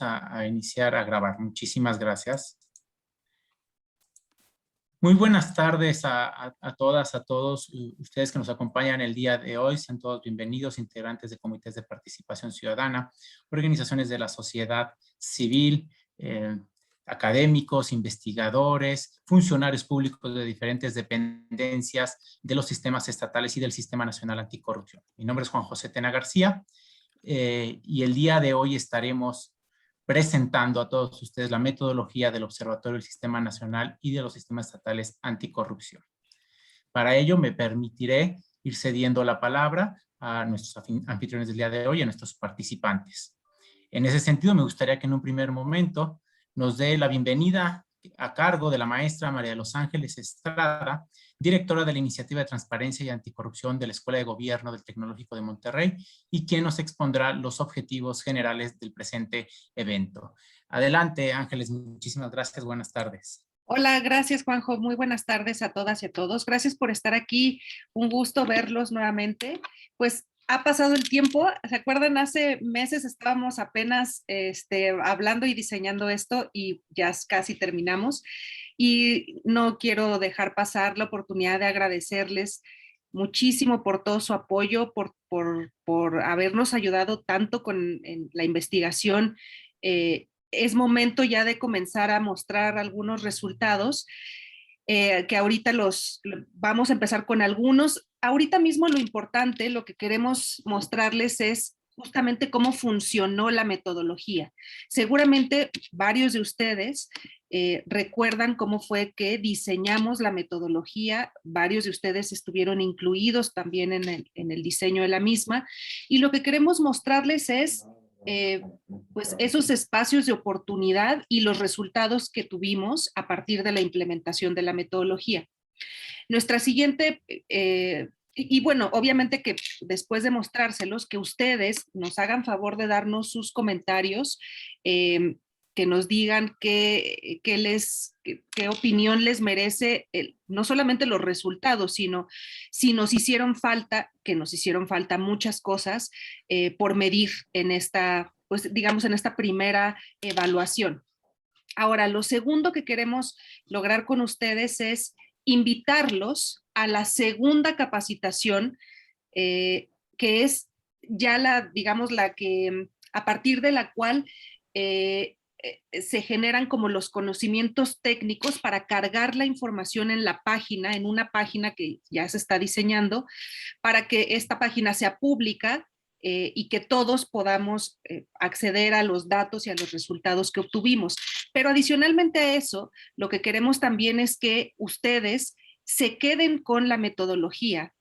a iniciar a grabar. Muchísimas gracias. Muy buenas tardes a todas, a todos ustedes que nos acompañan el día de hoy. Sean todos bienvenidos, integrantes de comités de participación ciudadana, organizaciones de la sociedad civil, académicos, investigadores, funcionarios públicos de diferentes dependencias de los sistemas estatales y del Sistema Nacional Anticorrupción. Mi nombre es Juan José Tena García y el día de hoy estaremos presentando a todos ustedes la metodología del Observatorio del Sistema Nacional y de los Sistemas Estatales Anticorrupción. Para ello me permitiré ir cediendo la palabra a nuestros anfitriones del día de hoy, a nuestros participantes. En ese sentido, me gustaría que en un primer momento nos dé la bienvenida a cargo de la maestra María de los Ángeles Estrada, directora de la Iniciativa de Transparencia y Anticorrupción de la Escuela de Gobierno del Tecnológico de Monterrey, y quien nos expondrá los objetivos generales del presente evento. Adelante, Ángeles, muchísimas gracias, buenas tardes. Hola, gracias Juanjo, muy buenas tardes a todas y a todos. Gracias por estar aquí, un gusto verlos nuevamente. Pues ha pasado el tiempo, ¿se acuerdan? Hace meses estábamos apenas hablando y diseñando esto y ya casi terminamos. Y no quiero dejar pasar la oportunidad de agradecerles muchísimo por todo su apoyo, por habernos ayudado tanto con la investigación. Es momento ya de comenzar a mostrar algunos resultados, que ahorita vamos a empezar con algunos. Ahorita mismo lo importante, lo que queremos mostrarles es justamente cómo funcionó la metodología. Seguramente varios de ustedes recuerdan cómo fue que diseñamos la metodología, varios de ustedes estuvieron incluidos también en el diseño de la misma, y lo que queremos mostrarles es pues esos espacios de oportunidad y los resultados que tuvimos a partir de la implementación de la metodología. Nuestra siguiente, y bueno, obviamente que después de mostrárselos, que ustedes nos hagan favor de darnos sus comentarios, que nos digan qué opinión les merece, no solamente los resultados, sino si nos hicieron falta, que nos hicieron falta muchas cosas por medir en esta, pues digamos, en esta primera evaluación. Ahora, lo segundo que queremos lograr con ustedes es invitarlos a la segunda capacitación, que es ya digamos, la que a partir de la cual se generan como los conocimientos técnicos para cargar la información en la página, en una página que ya se está diseñando, para que esta página sea pública y que todos podamos acceder a los datos y a los resultados que obtuvimos. Pero adicionalmente a eso, lo que queremos también es que ustedes se queden con la metodología.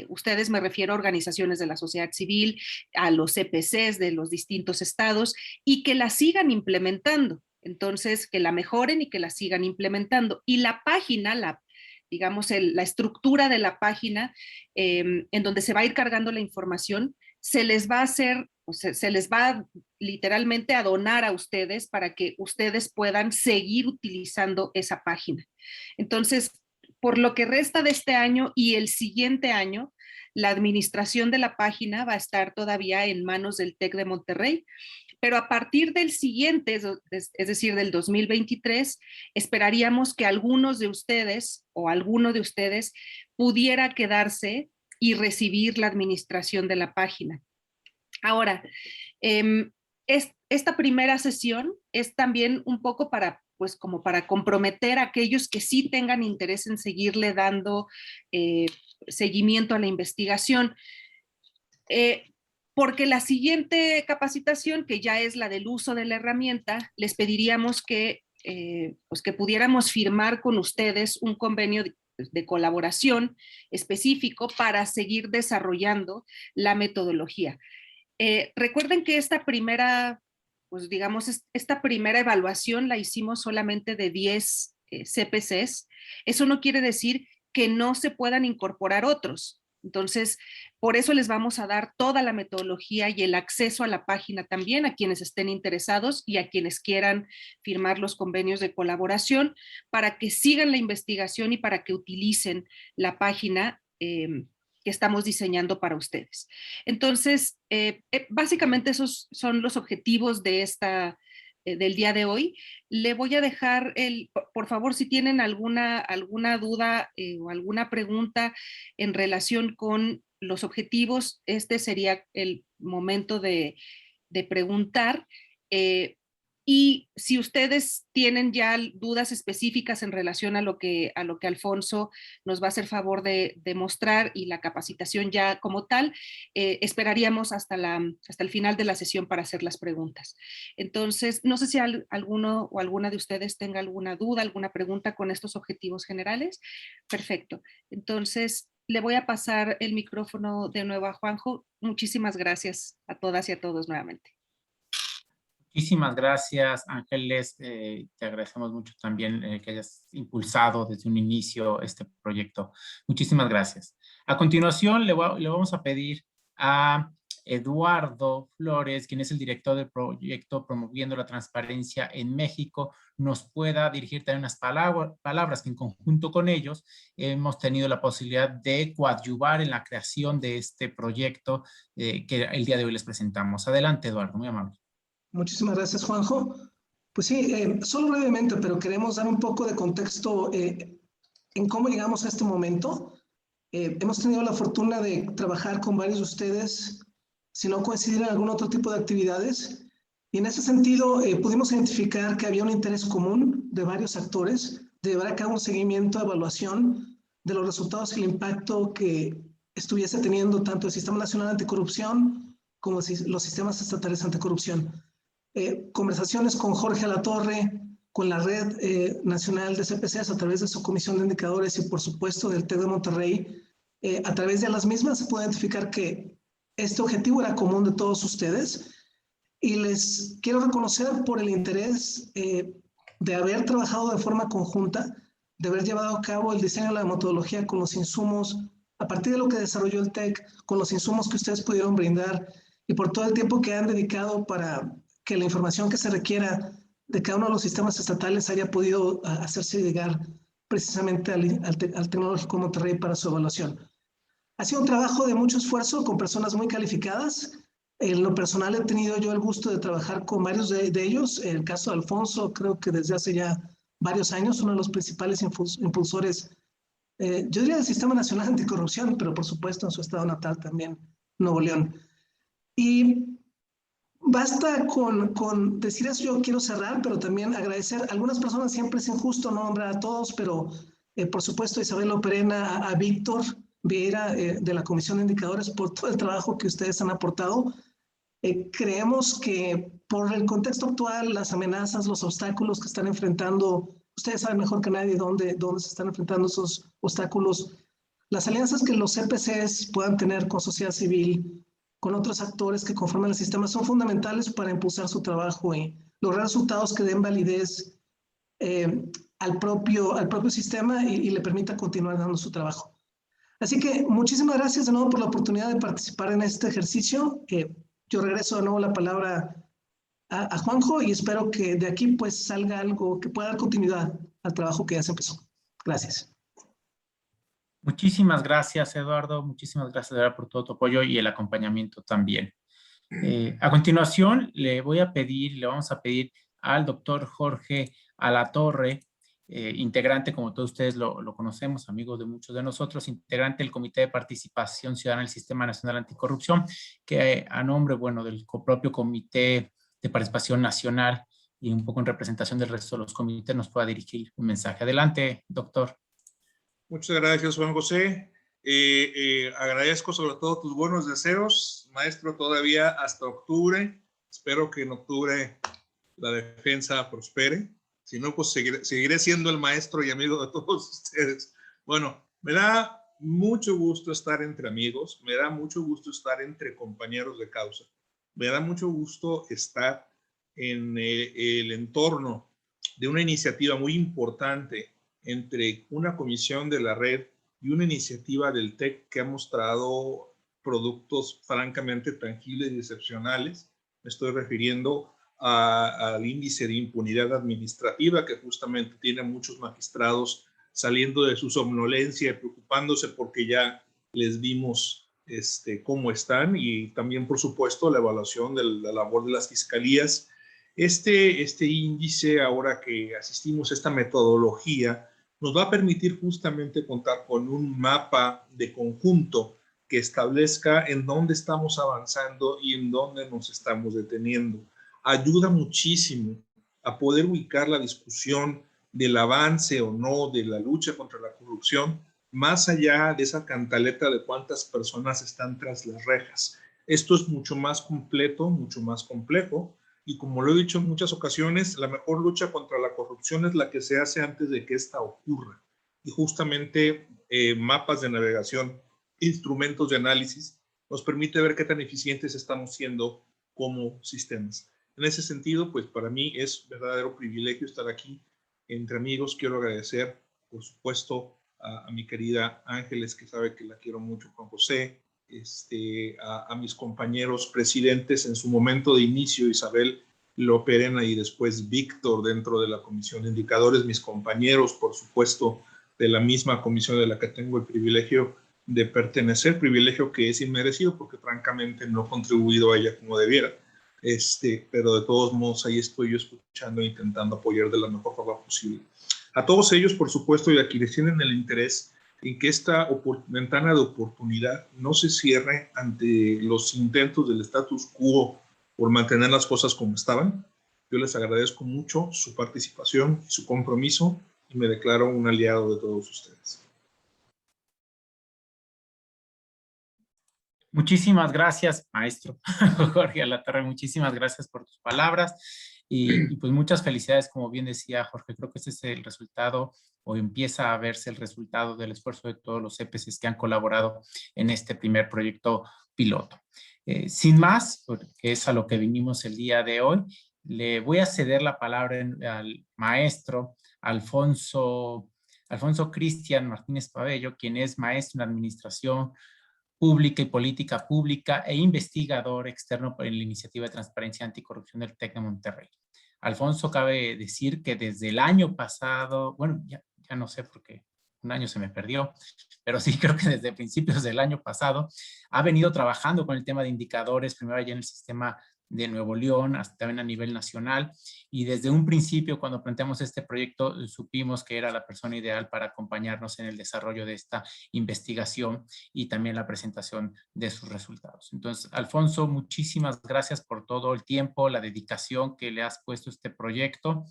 Ustedes, me refiero a organizaciones de la sociedad civil, a los CPCs de los distintos estados, y que la sigan implementando. Entonces, que la mejoren y que la sigan implementando. Y la página, digamos, la estructura de la página, en donde se va a ir cargando la información, se les va a hacer, se les va literalmente a donar a ustedes para que ustedes puedan seguir utilizando esa página. Entonces, por lo que resta de este año y el siguiente año, la administración de la página va a estar todavía en manos del TEC de Monterrey, pero a partir del siguiente, es decir, del 2023, esperaríamos que algunos de ustedes o alguno de ustedes pudiera quedarse y recibir la administración de la página. Ahora, esta primera sesión es también un poco para, pues como para comprometer a aquellos que sí tengan interés en seguirle dando seguimiento a la investigación. Porque la siguiente capacitación, que ya es la del uso de la herramienta, les pediríamos pues que pudiéramos firmar con ustedes un convenio de colaboración específico para seguir desarrollando la metodología. Recuerden que esta primera, pues digamos, esta primera evaluación la hicimos solamente de 10 CPCs. Eso no quiere decir que no se puedan incorporar otros. Entonces, por eso les vamos a dar toda la metodología y el acceso a la página también a quienes estén interesados y a quienes quieran firmar los convenios de colaboración para que sigan la investigación y para que utilicen la página que estamos diseñando para ustedes. Entonces, básicamente esos son los objetivos de del día de hoy. Le voy a dejar por favor, si tienen alguna duda o alguna pregunta en relación con los objetivos, este sería el momento de preguntar. Y si ustedes tienen ya dudas específicas en relación a lo que Alfonso nos va a hacer favor de mostrar y la capacitación ya como tal, esperaríamos hasta el final de la sesión para hacer las preguntas. Entonces, no sé si alguno o alguna de ustedes tenga alguna duda, alguna pregunta con estos objetivos generales. Perfecto. Entonces, le voy a pasar el micrófono de nuevo a Juanjo. Muchísimas gracias a todas y a todos nuevamente. Muchísimas gracias, Ángeles. Te agradecemos mucho también que hayas impulsado desde un inicio este proyecto. Muchísimas gracias. A continuación, le vamos a pedir a Eduardo Flores, quien es el director del proyecto Promoviendo la Transparencia en México, nos pueda dirigir también unas palabras que en conjunto con ellos hemos tenido la posibilidad de coadyuvar en la creación de este proyecto que el día de hoy les presentamos. Adelante, Eduardo, muy amable. Muchísimas gracias, Juanjo. Pues sí, solo brevemente, pero queremos dar un poco de contexto en cómo llegamos a este momento. Hemos tenido la fortuna de trabajar con varios de ustedes, si no coincidir en algún otro tipo de actividades. Y en ese sentido, pudimos identificar que había un interés común de varios actores de llevar a cabo un seguimiento, evaluación de los resultados y el impacto que estuviese teniendo tanto el Sistema Nacional Anticorrupción como los sistemas estatales anticorrupción. Conversaciones con Jorge Alatorre, con la Red Nacional de CPCs a través de su Comisión de Indicadores y por supuesto del TEC de Monterrey, a través de las mismas se puede identificar que este objetivo era común de todos ustedes y les quiero reconocer por el interés de haber trabajado de forma conjunta, de haber llevado a cabo el diseño de la metodología con los insumos, a partir de lo que desarrolló el TEC, con los insumos que ustedes pudieron brindar y por todo el tiempo que han dedicado para que la información que se requiera de cada uno de los sistemas estatales haya podido hacerse llegar precisamente al Tecnológico Monterrey para su evaluación. Ha sido un trabajo de mucho esfuerzo con personas muy calificadas. En lo personal he tenido yo el gusto de trabajar con varios de ellos. En el caso de Alfonso, creo que desde hace ya varios años, uno de los principales impulsores, yo diría del Sistema Nacional Anticorrupción, pero por supuesto en su estado natal también, Nuevo León. Y basta con decir eso, yo quiero cerrar, pero también agradecer a algunas personas, siempre es injusto no nombrar a todos, pero por supuesto a Isabel Operena, a Víctor Vieira de la Comisión de Indicadores por todo el trabajo que ustedes han aportado. Creemos que por el contexto actual, las amenazas, los obstáculos que están enfrentando, ustedes saben mejor que nadie dónde se están enfrentando esos obstáculos. Las alianzas que los CPCs puedan tener con sociedad civil, con otros actores que conforman el sistema, son fundamentales para impulsar su trabajo y lograr resultados que den validez al propio sistema y le permita continuar dando su trabajo. Así que muchísimas gracias de nuevo por la oportunidad de participar en este ejercicio. Yo regreso de nuevo la palabra a Juanjo y espero que de aquí pues salga algo que pueda dar continuidad al trabajo que ya se empezó. Gracias. Muchísimas gracias, Eduardo. Muchísimas gracias, Eduardo, por todo tu apoyo y el acompañamiento también. A continuación, le vamos a pedir al doctor Jorge Alatorre, integrante, como todos ustedes lo conocemos, amigo de muchos de nosotros, integrante del Comité de Participación Ciudadana del Sistema Nacional Anticorrupción, que a nombre, bueno, del propio Comité de Participación Nacional y un poco en representación del resto de los comités, nos pueda dirigir un mensaje. Adelante, doctor. Muchas gracias, Juan José. Agradezco sobre todo tus buenos deseos, maestro, todavía hasta octubre. Espero que en octubre la defensa prospere. Si no, pues seguiré siendo el maestro y amigo de todos ustedes. Bueno, me da mucho gusto estar entre amigos, me da mucho gusto estar entre compañeros de causa, me da mucho gusto estar en el entorno de una iniciativa muy importante entre una comisión de la red y una iniciativa del TEC que ha mostrado productos francamente tangibles y excepcionales. Me estoy refiriendo al índice de impunidad administrativa, que justamente tiene muchos magistrados saliendo de su somnolencia y preocupándose porque ya les vimos cómo están y también, por supuesto, la evaluación de la labor de las fiscalías. Este índice, ahora que asistimos a esta metodología, nos va a permitir justamente contar con un mapa de conjunto que establezca en dónde estamos avanzando y en dónde nos estamos deteniendo. Ayuda muchísimo a poder ubicar la discusión del avance o no de la lucha contra la corrupción, más allá de esa cantaleta de cuántas personas están tras las rejas. Esto es mucho más completo, mucho más complejo, y como lo he dicho en muchas ocasiones, la mejor lucha contra la corrupción es la que se hace antes de que ésta ocurra. Y justamente mapas de navegación, instrumentos de análisis, nos permite ver qué tan eficientes estamos siendo como sistemas. En ese sentido, pues para mí es verdadero privilegio estar aquí entre amigos. Quiero agradecer, por supuesto, a mi querida Ángeles, que sabe que la quiero mucho, Juan José, a mis compañeros presidentes en su momento de inicio, Isabel Loperena y después Víctor dentro de la Comisión de Indicadores, mis compañeros, por supuesto, de la misma comisión de la que tengo el privilegio de pertenecer, privilegio que es inmerecido porque francamente no he contribuido a ella como debiera. Pero de todos modos ahí estoy yo escuchando e intentando apoyar de la mejor forma posible. A todos ellos, por supuesto, y a quienes tienen el interés en que esta ventana de oportunidad no se cierre ante los intentos del status quo por mantener las cosas como estaban. Yo les agradezco mucho su participación y su compromiso y me declaro un aliado de todos ustedes. Muchísimas gracias, maestro Jorge Alatorre, muchísimas gracias por tus palabras y pues muchas felicidades, como bien decía Jorge, creo que ese es el resultado o empieza a verse el resultado del esfuerzo de todos los EPCs que han colaborado en este primer proyecto piloto. Sin más, porque es a lo que vinimos el día de hoy, le voy a ceder la palabra al maestro Alfonso Cristian Martínez Pabello, quien es maestro en Administración Pública y Política Pública e investigador externo en la Iniciativa de Transparencia Anticorrupción del TEC de Monterrey. Alfonso, cabe decir que desde el año pasado, bueno, ya no sé por qué, un año se me perdió, pero sí creo que desde principios del año pasado ha venido trabajando con el tema de indicadores, primero allá en el sistema de Nuevo León, hasta también a nivel nacional, y desde un principio cuando planteamos este proyecto supimos que era la persona ideal para acompañarnos en el desarrollo de esta investigación y también la presentación de sus resultados. Entonces, Alfonso, muchísimas gracias por todo el tiempo, la dedicación que le has puesto a este proyecto.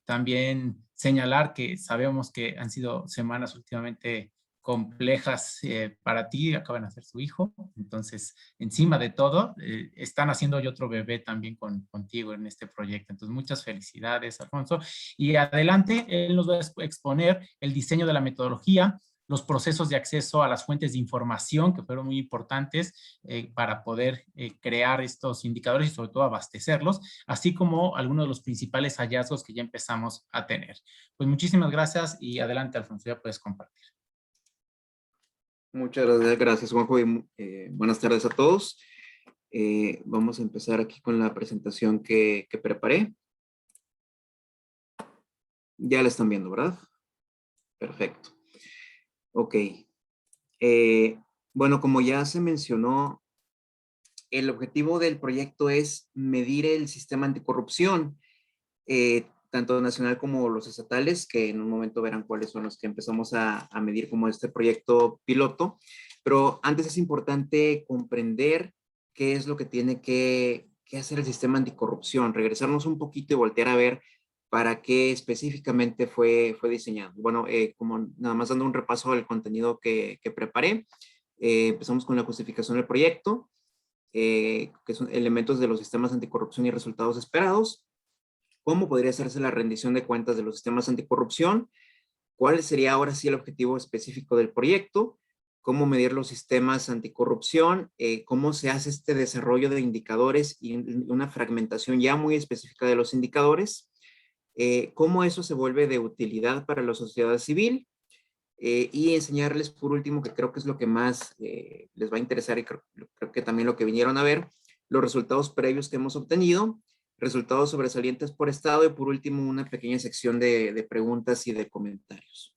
También señalar que sabemos que han sido semanas últimamente complejas para ti, acaban de nacer su hijo, entonces encima de todo están haciendo hoy otro bebé también contigo en este proyecto, entonces muchas felicidades, Alfonso, y adelante él nos va a exponer el diseño de la metodología, los procesos de acceso a las fuentes de información que fueron muy importantes para poder crear estos indicadores y sobre todo abastecerlos, así como algunos de los principales hallazgos que ya empezamos a tener. Pues muchísimas gracias y adelante, Alfonso, ya puedes compartir. Muchas gracias, Juanjo, y buenas tardes a todos. Vamos a empezar aquí con la presentación que preparé. Ya la están viendo, ¿verdad? Perfecto. Ok. Bueno, como ya se mencionó, el objetivo del proyecto es medir el sistema anticorrupción, tanto nacional como los estatales, que en un momento verán cuáles son los que empezamos a medir como este proyecto piloto. Pero antes es importante comprender qué es lo que tiene que hacer el sistema anticorrupción, regresarnos un poquito y voltear a ver para qué específicamente fue diseñado. Bueno, como nada más dando un repaso del contenido que preparé, empezamos con la justificación del proyecto, que son elementos de los sistemas anticorrupción y resultados esperados, cómo podría hacerse la rendición de cuentas de los sistemas anticorrupción, cuál sería ahora sí el objetivo específico del proyecto, cómo medir los sistemas anticorrupción, cómo se hace este desarrollo de indicadores y una fragmentación ya muy específica de los indicadores, cómo eso se vuelve de utilidad para la sociedad civil, y enseñarles por último, que creo que es lo que más les va a interesar y creo que también lo que vinieron a ver, los resultados previos que hemos obtenido, resultados sobresalientes por estado y por último una pequeña sección de preguntas y de comentarios.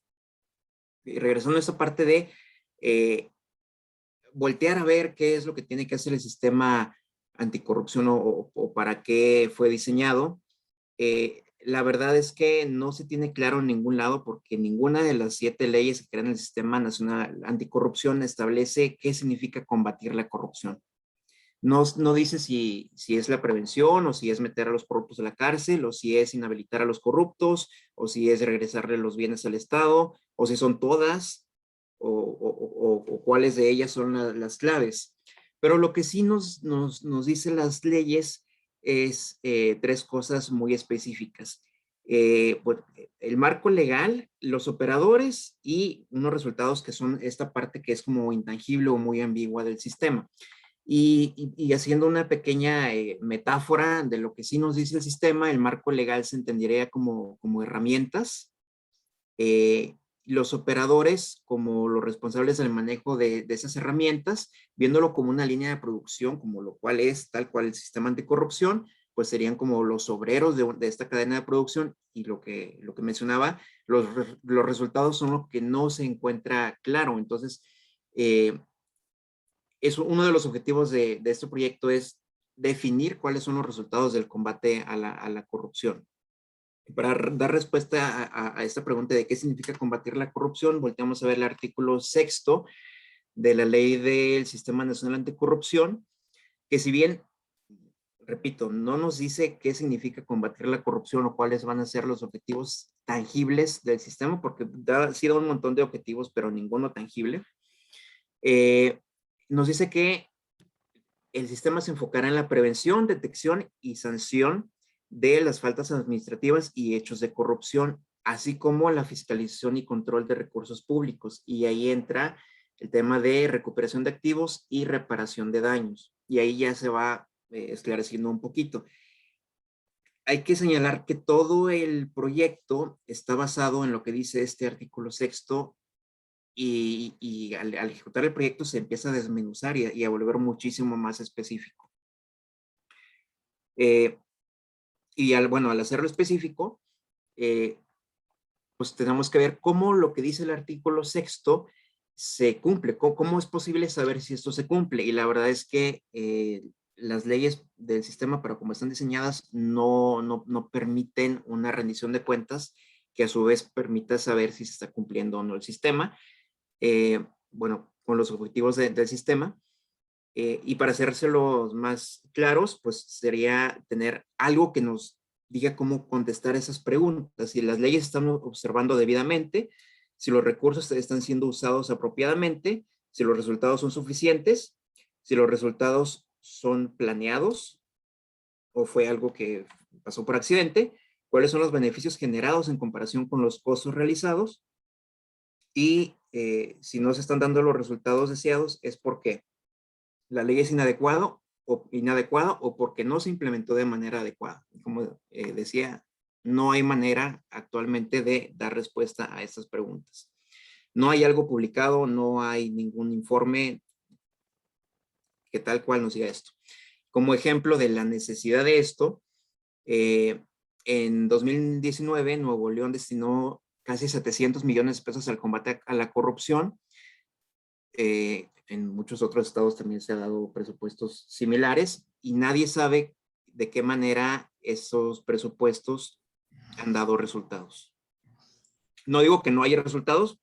Y regresando a esta parte de voltear a ver qué es lo que tiene que hacer el sistema anticorrupción o para qué fue diseñado. La verdad es que no se tiene claro en ningún lado porque ninguna de las 7 leyes que crean el Sistema Nacional Anticorrupción establece qué significa combatir la corrupción. No dice si es la prevención o si es meter a los corruptos a la cárcel o si es inhabilitar a los corruptos o si es regresarle los bienes al Estado o si son todas o cuáles de ellas son las claves. Pero lo que sí nos dicen las leyes es 3 cosas muy específicas. Bueno, el marco legal, los operadores y unos resultados que son esta parte que es como intangible o muy ambigua del sistema. Y haciendo una pequeña metáfora de lo que sí nos dice el sistema, el marco legal se entendería como herramientas, los operadores como los responsables del manejo de esas herramientas, viéndolo como una línea de producción, como lo cual es tal cual el sistema anticorrupción, pues serían como los obreros de esta cadena de producción y lo que mencionaba, los resultados son lo que no se encuentra claro. Entonces, uno de los objetivos de este proyecto es definir cuáles son los resultados del combate a la corrupción. Para dar respuesta a esta pregunta de qué significa combatir la corrupción, volteamos a ver el artículo 6º de la ley del Sistema Nacional Anticorrupción, que si bien, repito, no nos dice qué significa combatir la corrupción o cuáles van a ser los objetivos tangibles del sistema, porque sí da un montón de objetivos, pero ninguno tangible. Nos dice que el sistema se enfocará en la prevención, detección y sanción de las faltas administrativas y hechos de corrupción, así como la fiscalización y control de recursos públicos. Y ahí entra el tema de recuperación de activos y reparación de daños. Y ahí ya se va esclareciendo un poquito. Hay que señalar que todo el proyecto está basado en lo que dice este artículo 6º y al ejecutar el proyecto se empieza a desmenuzar y a volver muchísimo más específico. Al hacerlo específico, pues tenemos que ver cómo lo que dice el artículo 6º se cumple, cómo es posible saber si esto se cumple. Y la verdad es que las leyes del sistema, para como están diseñadas, no permiten una rendición de cuentas que a su vez permita saber si se está cumpliendo o no el sistema. Con los objetivos del sistema. Y para hacérselos más claros, pues sería tener algo que nos diga cómo contestar esas preguntas. Si las leyes están observando debidamente, si los recursos están siendo usados apropiadamente, si los resultados son suficientes, si los resultados son planeados o fue algo que pasó por accidente, cuáles son los beneficios generados en comparación con los costos realizados y si no se están dando los resultados deseados es porque la ley es inadecuada o porque no se implementó de manera adecuada. Como decía, no hay manera actualmente de dar respuesta a estas preguntas. No hay algo publicado, no hay ningún informe que tal cual nos diga esto. Como ejemplo de la necesidad de esto, en 2019 Nuevo León destinó casi 700 millones de pesos al combate a la corrupción. En muchos otros estados también se han dado presupuestos similares y nadie sabe de qué manera esos presupuestos han dado resultados. No digo que no haya resultados,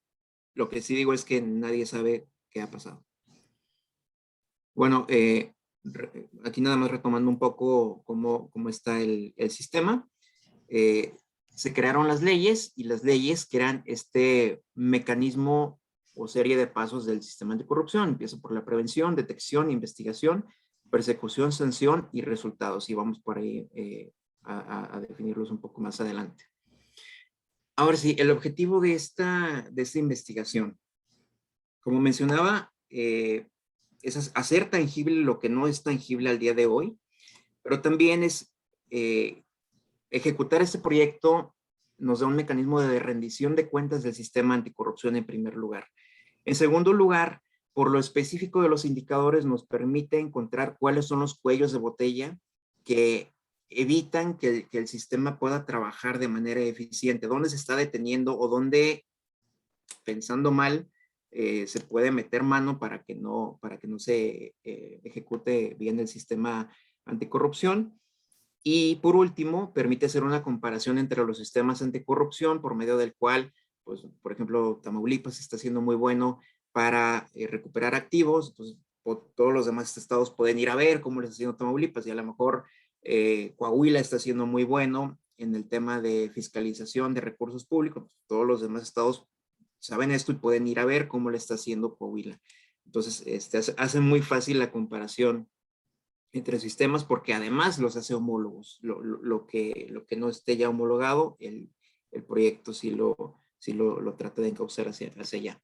lo que sí digo es que nadie sabe qué ha pasado. Bueno, aquí nada más retomando un poco cómo está el sistema. Se crearon las leyes y las leyes crean este mecanismo o serie de pasos del sistema anticorrupción. Empieza por la prevención, detección, investigación, persecución, sanción y resultados. Y vamos por ahí a definirlos un poco más adelante. Ahora sí, el objetivo de esta investigación, como mencionaba, es hacer tangible lo que no es tangible al día de hoy, pero también es ejecutar este proyecto nos da un mecanismo de rendición de cuentas del sistema anticorrupción en primer lugar. En segundo lugar, por lo específico de los indicadores nos permite encontrar cuáles son los cuellos de botella que evitan que el sistema pueda trabajar de manera eficiente, dónde se está deteniendo o dónde, pensando mal, se puede meter mano para que no se ejecute bien el sistema anticorrupción. Y por último, permite hacer una comparación entre los sistemas anticorrupción por medio del cual, pues, por ejemplo, Tamaulipas está siendo muy bueno para recuperar activos. Entonces, todos los demás estados pueden ir a ver cómo les está haciendo Tamaulipas, y a lo mejor Coahuila está siendo muy bueno en el tema de fiscalización de recursos públicos. Todos los demás estados saben esto y pueden ir a ver cómo le está haciendo Coahuila. Entonces, hace muy fácil la comparación entre sistemas, porque además los hace homólogos. Lo que no esté ya homologado, el proyecto sí lo trata de encauzar hacia allá.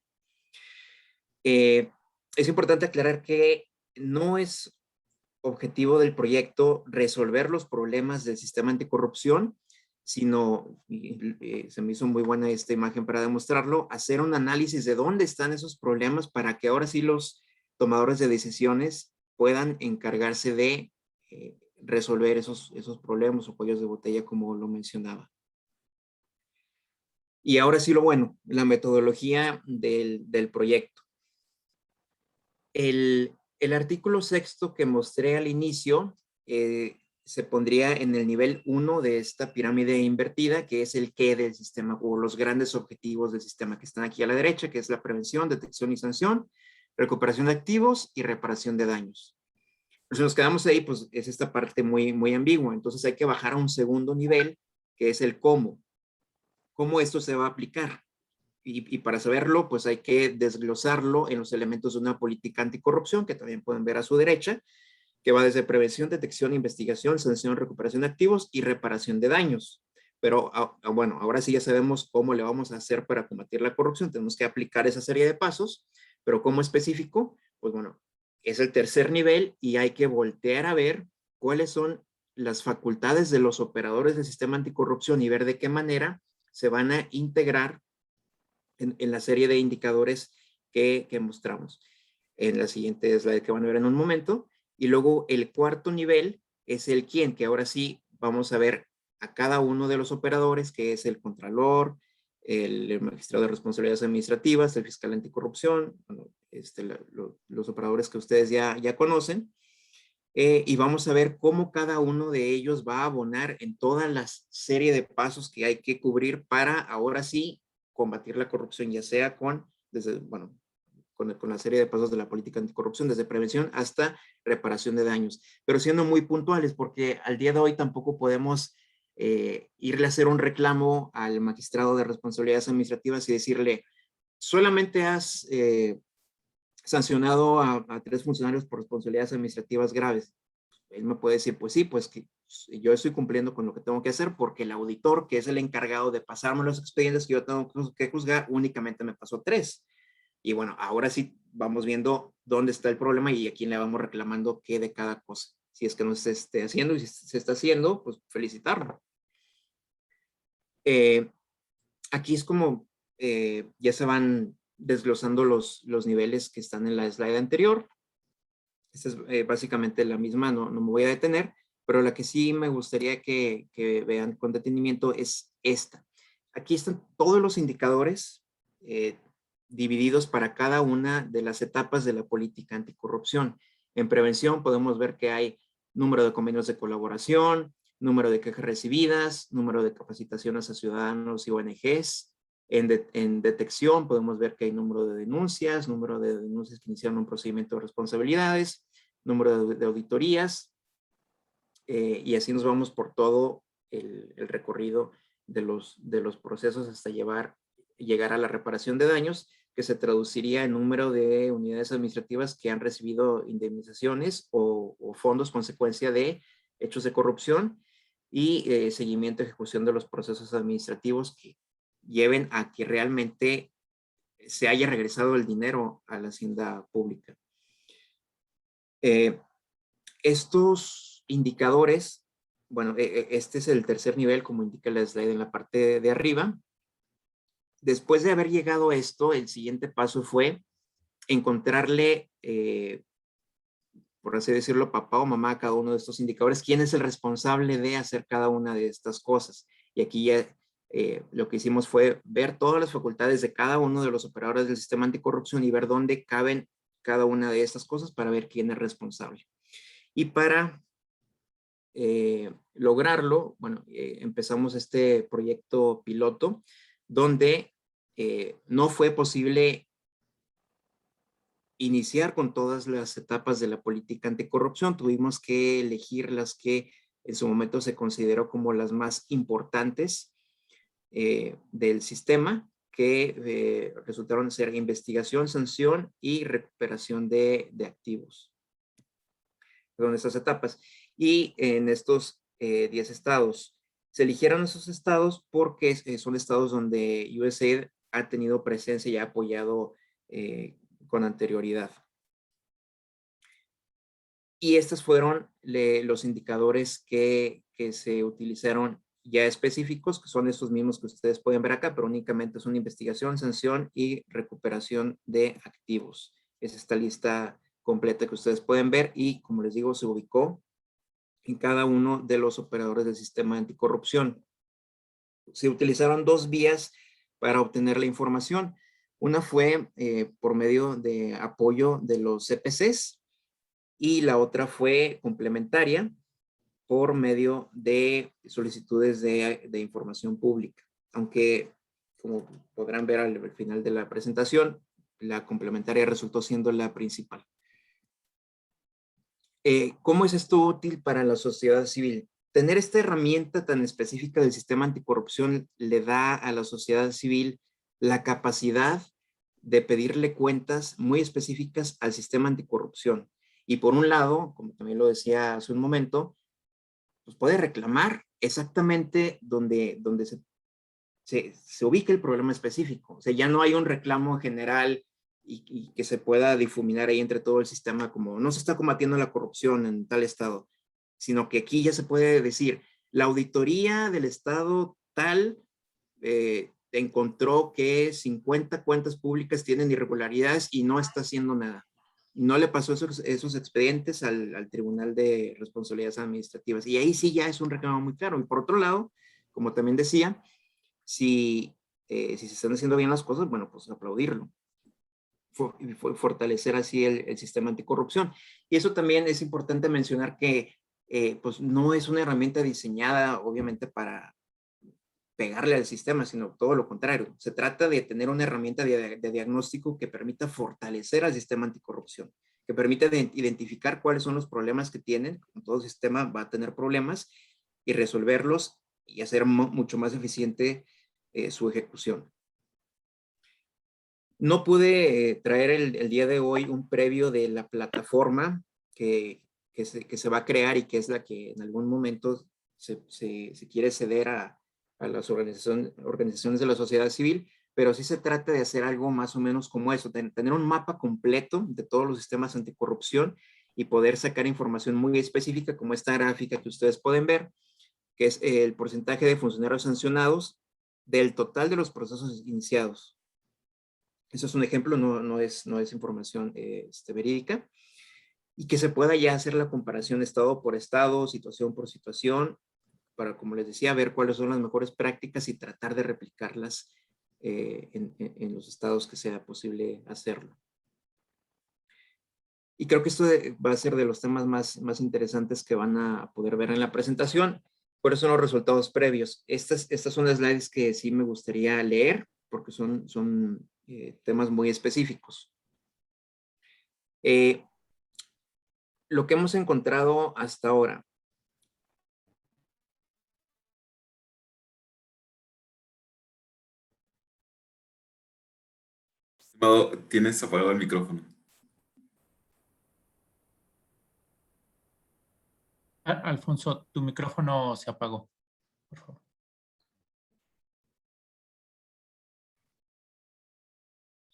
Es importante aclarar que no es objetivo del proyecto resolver los problemas del sistema anticorrupción, sino, se me hizo muy buena esta imagen para demostrarlo, hacer un análisis de dónde están esos problemas para que ahora sí los tomadores de decisiones puedan encargarse de resolver esos problemas o cuellos de botella, como lo mencionaba. Y ahora sí lo bueno, la metodología del proyecto. El artículo 6º que mostré al inicio se pondría en el nivel 1 de esta pirámide invertida, que es el qué del sistema, o los grandes objetivos del sistema que están aquí a la derecha, que es la prevención, detección y sanción, recuperación de activos y reparación de daños. Pero si nos quedamos ahí, pues es esta parte muy, muy ambigua. Entonces hay que bajar a un segundo nivel, que es el cómo. ¿Cómo esto se va a aplicar? Y para saberlo, pues hay que desglosarlo en los elementos de una política anticorrupción, que también pueden ver a su derecha, que va desde prevención, detección, investigación, sanción, recuperación de activos y reparación de daños. Pero bueno, ahora sí ya sabemos cómo le vamos a hacer para combatir la corrupción. Tenemos que aplicar esa serie de pasos, pero ¿cómo específico? Pues bueno, es el tercer nivel y hay que voltear a ver cuáles son las facultades de los operadores del sistema anticorrupción y ver de qué manera se van a integrar en la serie de indicadores que mostramos. En la siguiente slide que van a ver en un momento. Y luego el cuarto nivel es el quién, que ahora sí vamos a ver a cada uno de los operadores, que es el contralor, el magistrado de responsabilidades administrativas, el fiscal anticorrupción, bueno, los operadores que ustedes ya conocen. Y vamos a ver cómo cada uno de ellos va a abonar en toda la serie de pasos que hay que cubrir para ahora sí combatir la corrupción, ya sea con la serie de pasos de la política anticorrupción, desde prevención hasta reparación de daños, pero siendo muy puntuales, porque al día de hoy tampoco podemos irle a hacer un reclamo al magistrado de responsabilidades administrativas y decirle, solamente has sancionado a 3 funcionarios por responsabilidades administrativas graves. Él me puede decir, pues sí, pues que yo estoy cumpliendo con lo que tengo que hacer, porque el auditor, que es el encargado de pasarme los expedientes que yo tengo que juzgar, únicamente me pasó 3. Y bueno, ahora sí vamos viendo dónde está el problema y a quién le vamos reclamando qué de cada cosa. Si es que no se esté haciendo, y si se está haciendo, pues felicitarlo. Aquí es como ya se van desglosando los niveles que están en la slide anterior. Esta es básicamente la misma, no me voy a detener, pero la que sí me gustaría que vean con detenimiento es esta. Aquí están todos los indicadores divididos para cada una de las etapas de la política anticorrupción. En prevención podemos ver que hay número de convenios de colaboración, número de quejas recibidas, número de capacitaciones a ciudadanos y ONGs. En detección podemos ver que hay número de denuncias que iniciaron un procedimiento de responsabilidades, número de auditorías, y así nos vamos por todo el recorrido de los procesos hasta llegar a la reparación de daños, que se traduciría en número de unidades administrativas que han recibido indemnizaciones o fondos consecuencia de hechos de corrupción, y seguimiento y ejecución de los procesos administrativos que lleven a que realmente se haya regresado el dinero a la hacienda pública. Estos indicadores, bueno, este es el tercer nivel, como indica la slide en la parte de arriba. Después de haber llegado a esto, el siguiente paso fue encontrarle, por así decirlo, papá o mamá a cada uno de estos indicadores, quién es el responsable de hacer cada una de estas cosas. Y aquí ya lo que hicimos fue ver todas las facultades de cada uno de los operadores del sistema anticorrupción y ver dónde caben cada una de estas cosas para ver quién es responsable. Y para lograrlo, bueno, empezamos este proyecto piloto donde no fue posible iniciar con todas las etapas de la política anticorrupción. Tuvimos que elegir las que en su momento se consideró como las más importantes del sistema, que resultaron ser investigación, sanción y recuperación de activos. Perdón, estas etapas. Y en estos 10 estados, se eligieron esos estados porque son estados donde USAID ha tenido presencia y ha apoyado con anterioridad. Y estos fueron los indicadores que se utilizaron ya específicos, que son estos mismos que ustedes pueden ver acá, pero únicamente son investigación, sanción y recuperación de activos. Es esta lista completa que ustedes pueden ver y, como les digo, se ubicó en cada uno de los operadores del sistema anticorrupción. Se utilizaron 2 vías para obtener la información. Una fue por medio de apoyo de los CPCs y la otra fue complementaria por medio de solicitudes de información pública. Aunque, como podrán ver al final de la presentación, la complementaria resultó siendo la principal. ¿Cómo es esto útil para la sociedad civil? Tener esta herramienta tan específica del sistema anticorrupción le da a la sociedad civil la capacidad de pedirle cuentas muy específicas al sistema anticorrupción. Y por un lado, como también lo decía hace un momento, pues puede reclamar exactamente donde se ubica el problema específico. O sea, ya no hay un reclamo general y que se pueda difuminar ahí entre todo el sistema como no se está combatiendo la corrupción en tal estado, sino que aquí ya se puede decir, la auditoría del estado tal encontró que 50 cuentas públicas tienen irregularidades y no está haciendo nada. No le pasó esos expedientes al Tribunal de Responsabilidades Administrativas. Y ahí sí ya es un reclamo muy claro. Y por otro lado, como también decía, si se están haciendo bien las cosas, bueno, pues aplaudirlo. Fortalecer así el sistema anticorrupción. Y eso también es importante mencionar que pues no es una herramienta diseñada obviamente para pegarle al sistema, sino todo lo contrario. Se trata de tener una herramienta de diagnóstico que permita fortalecer al sistema anticorrupción, que permita identificar cuáles son los problemas que tienen. Todo sistema va a tener problemas y resolverlos y hacer mucho más eficiente su ejecución. No pude traer el día de hoy un previo de la plataforma que se va a crear y que es la que en algún momento se quiere ceder a las organizaciones de la sociedad civil, pero sí se trata de hacer algo más o menos como eso, tener un mapa completo de todos los sistemas anticorrupción y poder sacar información muy específica como esta gráfica que ustedes pueden ver, que es el porcentaje de funcionarios sancionados del total de los procesos iniciados. Eso es un ejemplo, no es información verídica. Y que se pueda ya hacer la comparación estado por estado, situación por situación, para, como les decía, ver cuáles son las mejores prácticas y tratar de replicarlas en los estados que sea posible hacerlo. Y creo que esto va a ser de los temas más interesantes que van a poder ver en la presentación. Por eso los resultados previos. Estas son las slides que sí me gustaría leer, porque son temas muy específicos. Lo que hemos encontrado hasta ahora. Tienes apagado el micrófono. Alfonso, tu micrófono se apagó, por favor.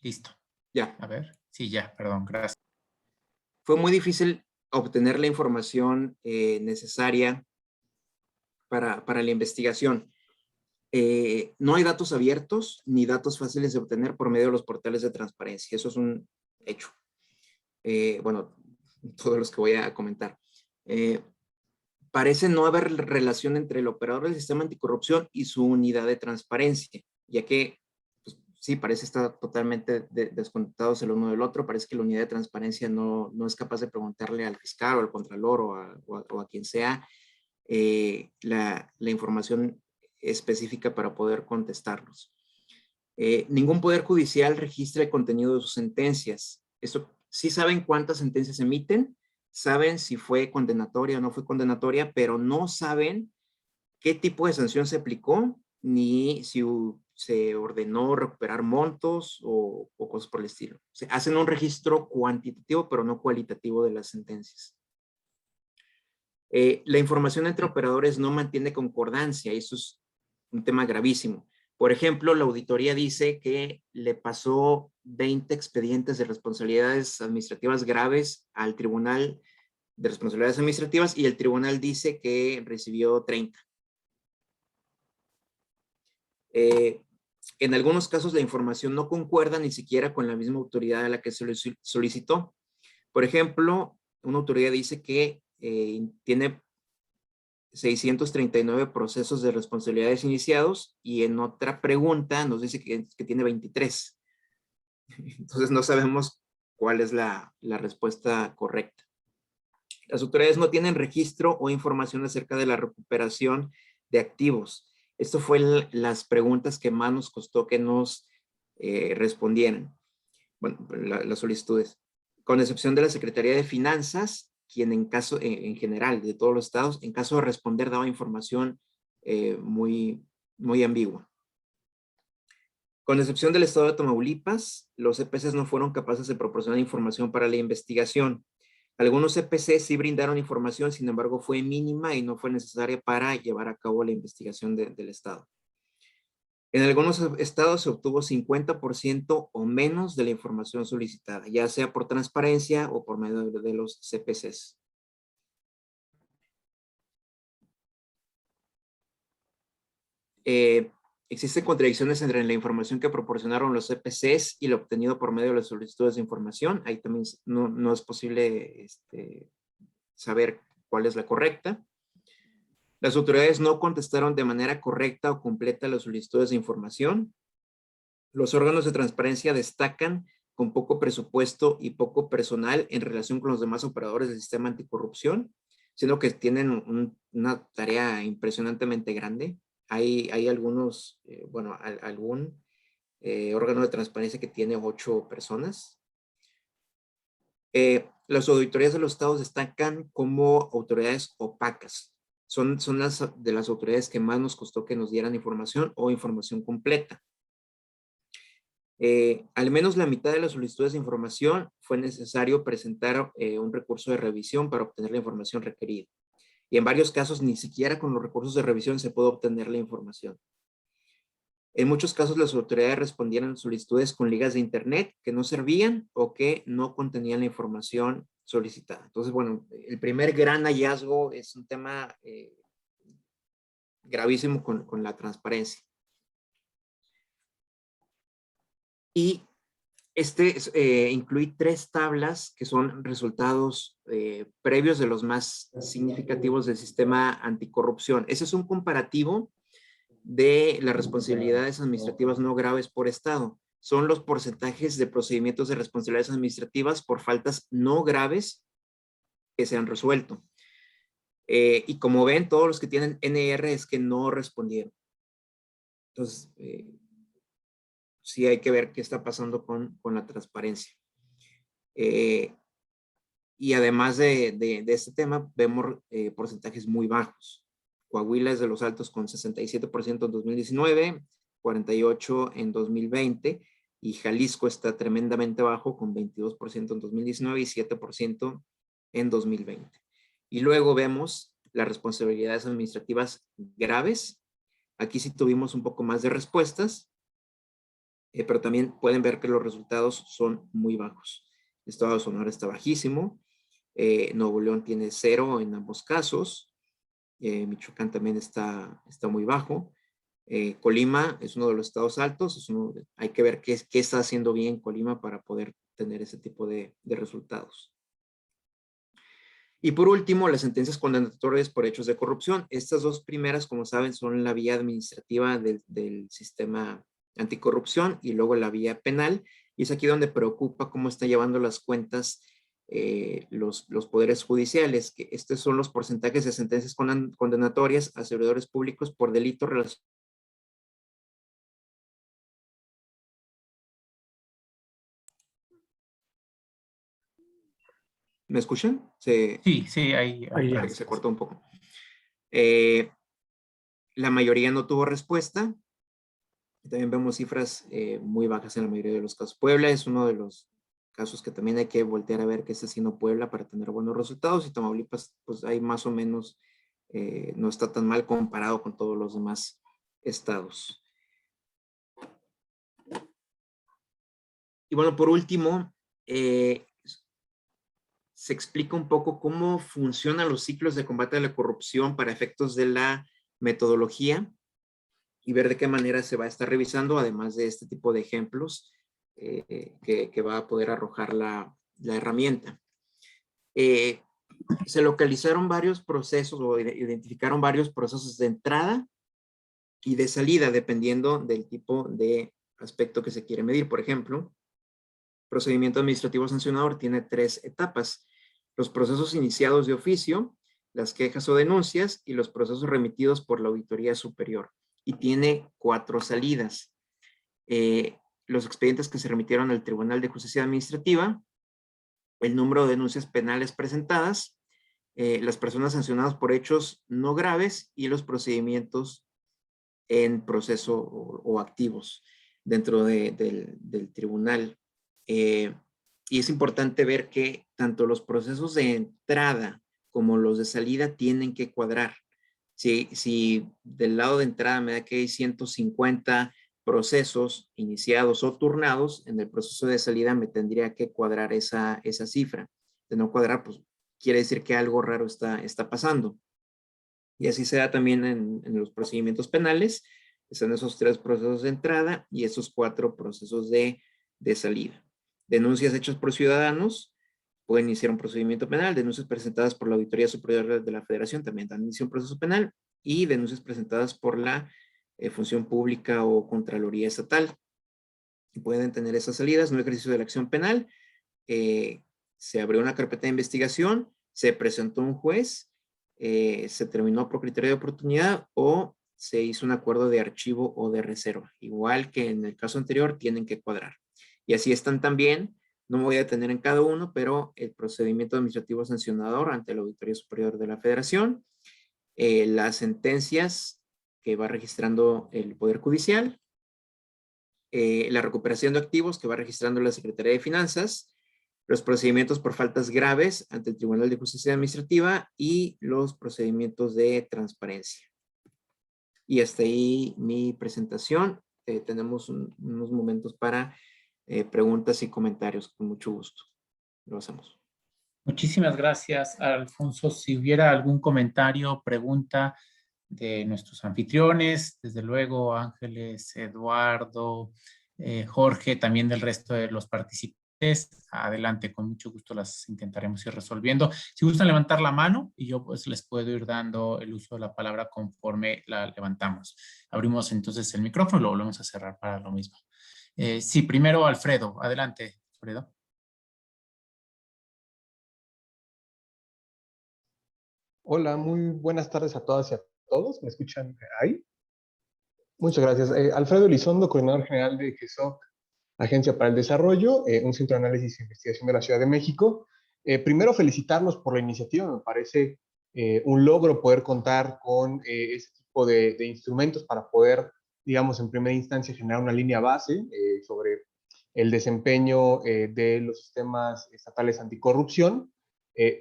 Listo. Ya. A ver. Sí, ya, perdón, gracias. Fue muy difícil obtener la información necesaria para la investigación. No hay datos abiertos ni datos fáciles de obtener por medio de los portales de transparencia. Eso es un hecho. Bueno, todos los que voy a comentar. parece no haber relación entre el operador del sistema anticorrupción y su unidad de transparencia, ya que pues, sí, parece estar totalmente desconectados el uno del otro. Parece que la unidad de transparencia no es capaz de preguntarle al fiscal o al contralor o a quien sea la información específica para poder contestarlos. Ningún poder judicial registra el contenido de sus sentencias. Esto, sí saben cuántas sentencias emiten, saben si fue condenatoria o no fue condenatoria, pero no saben qué tipo de sanción se aplicó, ni si se ordenó recuperar montos o cosas por el estilo. O sea, hacen un registro cuantitativo, pero no cualitativo de las sentencias. La información entre operadores no mantiene concordancia, y eso es un tema gravísimo. Por ejemplo, la auditoría dice que le pasó 20 expedientes de responsabilidades administrativas graves al Tribunal de Responsabilidades Administrativas y el tribunal dice que recibió 30. En algunos casos la información no concuerda ni siquiera con la misma autoridad a la que se solicitó. Por ejemplo, una autoridad dice que tiene 639 procesos de responsabilidades iniciados y en otra pregunta nos dice que tiene 23. Entonces no sabemos cuál es la respuesta correcta. Las autoridades no tienen registro o información acerca de la recuperación de activos. Esto fue las preguntas que más nos costó que nos respondieran. Bueno, las solicitudes. Con excepción de la Secretaría de Finanzas, quien en general de todos los estados, en caso de responder daba información muy ambigua. Con excepción del estado de Tamaulipas, los CPCs no fueron capaces de proporcionar información para la investigación. Algunos CPCs sí brindaron información, sin embargo fue mínima y no fue necesaria para llevar a cabo la investigación del estado. En algunos estados se obtuvo 50% o menos de la información solicitada, ya sea por transparencia o por medio de los CPCs. Existen contradicciones entre la información que proporcionaron los CPCs y lo obtenido por medio de las solicitudes de información. Ahí también no es posible saber cuál es la correcta. Las autoridades no contestaron de manera correcta o completa las solicitudes de información. Los órganos de transparencia destacan con poco presupuesto y poco personal en relación con los demás operadores del sistema anticorrupción, siendo que tienen una tarea impresionantemente grande. Hay algunos, algún órgano de transparencia que tiene 8 personas. Las auditorías de los estados destacan como autoridades opacas. Son de las autoridades que más nos costó que nos dieran información o información completa. Al menos la mitad de las solicitudes de información fue necesario presentar un recurso de revisión para obtener la información requerida. Y en varios casos ni siquiera con los recursos de revisión se puede obtener la información. En muchos casos las autoridades respondieron a solicitudes con ligas de internet que no servían o que no contenían la información solicitada. Entonces, bueno, el primer gran hallazgo es un tema gravísimo con la transparencia. Y incluí 3 tablas que son resultados previos de los más significativos del sistema anticorrupción. Ese es un comparativo de las responsabilidades administrativas no graves por estado. Son los porcentajes de procedimientos de responsabilidades administrativas por faltas no graves que se han resuelto. Y como ven, todos los que tienen NR es que no respondieron. Entonces, sí hay que ver qué está pasando con la transparencia. Y además de este tema, vemos porcentajes muy bajos. Coahuila es de los altos con 67% en 2019, 48% en 2020, y Jalisco está tremendamente bajo con 22% en 2019 y 7% en 2020. Y luego vemos las responsabilidades administrativas graves. Aquí sí tuvimos un poco más de respuestas, pero también pueden ver que los resultados son muy bajos. El estado de Sonora está bajísimo, Nuevo León tiene 0 en ambos casos, Michoacán también está muy bajo, Colima es uno de los estados altos, hay que ver qué está haciendo bien Colima para poder tener ese tipo de resultados. Y por último, las sentencias condenatorias por hechos de corrupción. Estas dos primeras, como saben, son la vía administrativa del sistema anticorrupción y luego la vía penal. Y es aquí donde preocupa cómo está llevando las cuentas los poderes judiciales, que estos son los porcentajes de sentencias condenatorias a servidores públicos por delitos relacionados. ¿Me escuchan? Sí, sí, ahí Se cortó un poco. La mayoría no tuvo respuesta. También vemos cifras muy bajas en la mayoría de los casos. Puebla es uno de los casos que también hay que voltear a ver qué está haciendo Puebla para tener buenos resultados, y Tamaulipas, pues ahí más o menos no está tan mal comparado con todos los demás estados. Y bueno, por último, se explica un poco cómo funcionan los ciclos de combate a la corrupción para efectos de la metodología y ver de qué manera se va a estar revisando, además de este tipo de ejemplos que va a poder arrojar la herramienta. Se localizaron varios procesos o identificaron varios procesos de entrada y de salida, dependiendo del tipo de aspecto que se quiere medir. Por ejemplo, procedimiento administrativo sancionador tiene 3 etapas: los procesos iniciados de oficio, las quejas o denuncias y los procesos remitidos por la Auditoría Superior. Y tiene 4 salidas. Los expedientes que se remitieron al Tribunal de Justicia Administrativa, el número de denuncias penales presentadas, las personas sancionadas por hechos no graves y los procedimientos en proceso o activos dentro del tribunal. Y es importante ver que tanto los procesos de entrada como los de salida tienen que cuadrar. Si del lado de entrada me da que hay 150 procesos iniciados o turnados, en el proceso de salida me tendría que cuadrar esa cifra. De no cuadrar, pues quiere decir que algo raro está pasando. Y así se da también en los procedimientos penales. Están esos 3 procesos de entrada y esos 4 procesos de salida. Denuncias hechas por ciudadanos pueden iniciar un procedimiento penal. Denuncias presentadas por la Auditoría Superior de la Federación también dan inicio a un proceso penal. Y denuncias presentadas por la Función Pública o Contraloría Estatal y pueden tener esas salidas. No ejercicio de la acción penal. Se abrió una carpeta de investigación, se presentó un juez, se terminó por criterio de oportunidad o se hizo un acuerdo de archivo o de reserva. Igual que en el caso anterior, tienen que cuadrar. Y así están también, no me voy a detener en cada uno, pero el procedimiento administrativo sancionador ante la Auditoría Superior de la Federación, las sentencias que va registrando el Poder Judicial, la recuperación de activos que va registrando la Secretaría de Finanzas, los procedimientos por faltas graves ante el Tribunal de Justicia Administrativa y los procedimientos de transparencia. Y hasta ahí mi presentación. Tenemos unos momentos para preguntas y comentarios, con mucho gusto. Lo hacemos. Muchísimas gracias, Alfonso. Si hubiera algún comentario o pregunta de nuestros anfitriones, desde luego Ángeles, Eduardo, Jorge, también del resto de los participantes, adelante, con mucho gusto las intentaremos ir resolviendo. Si gustan levantar la mano y yo pues les puedo ir dando el uso de la palabra conforme la levantamos. Abrimos entonces el micrófono y lo volvemos a cerrar para lo mismo. Sí, primero Alfredo. Adelante, Alfredo. Hola, muy buenas tardes a todas y a todos. ¿Me escuchan ahí? Muchas gracias. Alfredo Elizondo, coordinador general de GESOC, Agencia para el Desarrollo, un centro de análisis e investigación de la Ciudad de México. Primero, felicitarlos por la iniciativa. Me parece un logro poder contar con este tipo de instrumentos para poder, digamos, en primera instancia generar una línea base sobre el desempeño de los sistemas estatales anticorrupción.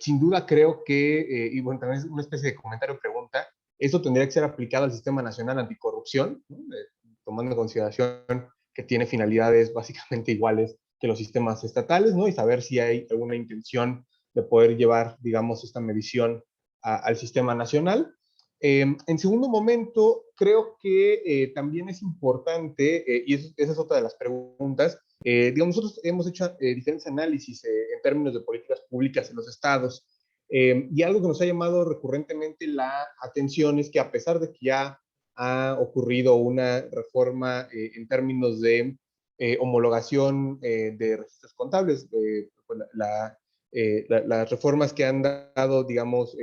Sin duda creo que, y bueno, también es una especie de comentario o pregunta, esto tendría que ser aplicado al Sistema Nacional Anticorrupción, ¿no? Tomando en consideración que tiene finalidades básicamente iguales que los sistemas estatales, ¿no? Y saber si hay alguna intención de poder llevar, digamos, esta medición al sistema nacional. En segundo momento, creo que también es importante, y esa es otra de las preguntas, digamos, nosotros hemos hecho diferentes análisis en términos de políticas públicas en los estados, Y algo que nos ha llamado recurrentemente la atención es que a pesar de que ya ha ocurrido una reforma en términos de homologación de registros contables, pues las reformas que han dado, digamos,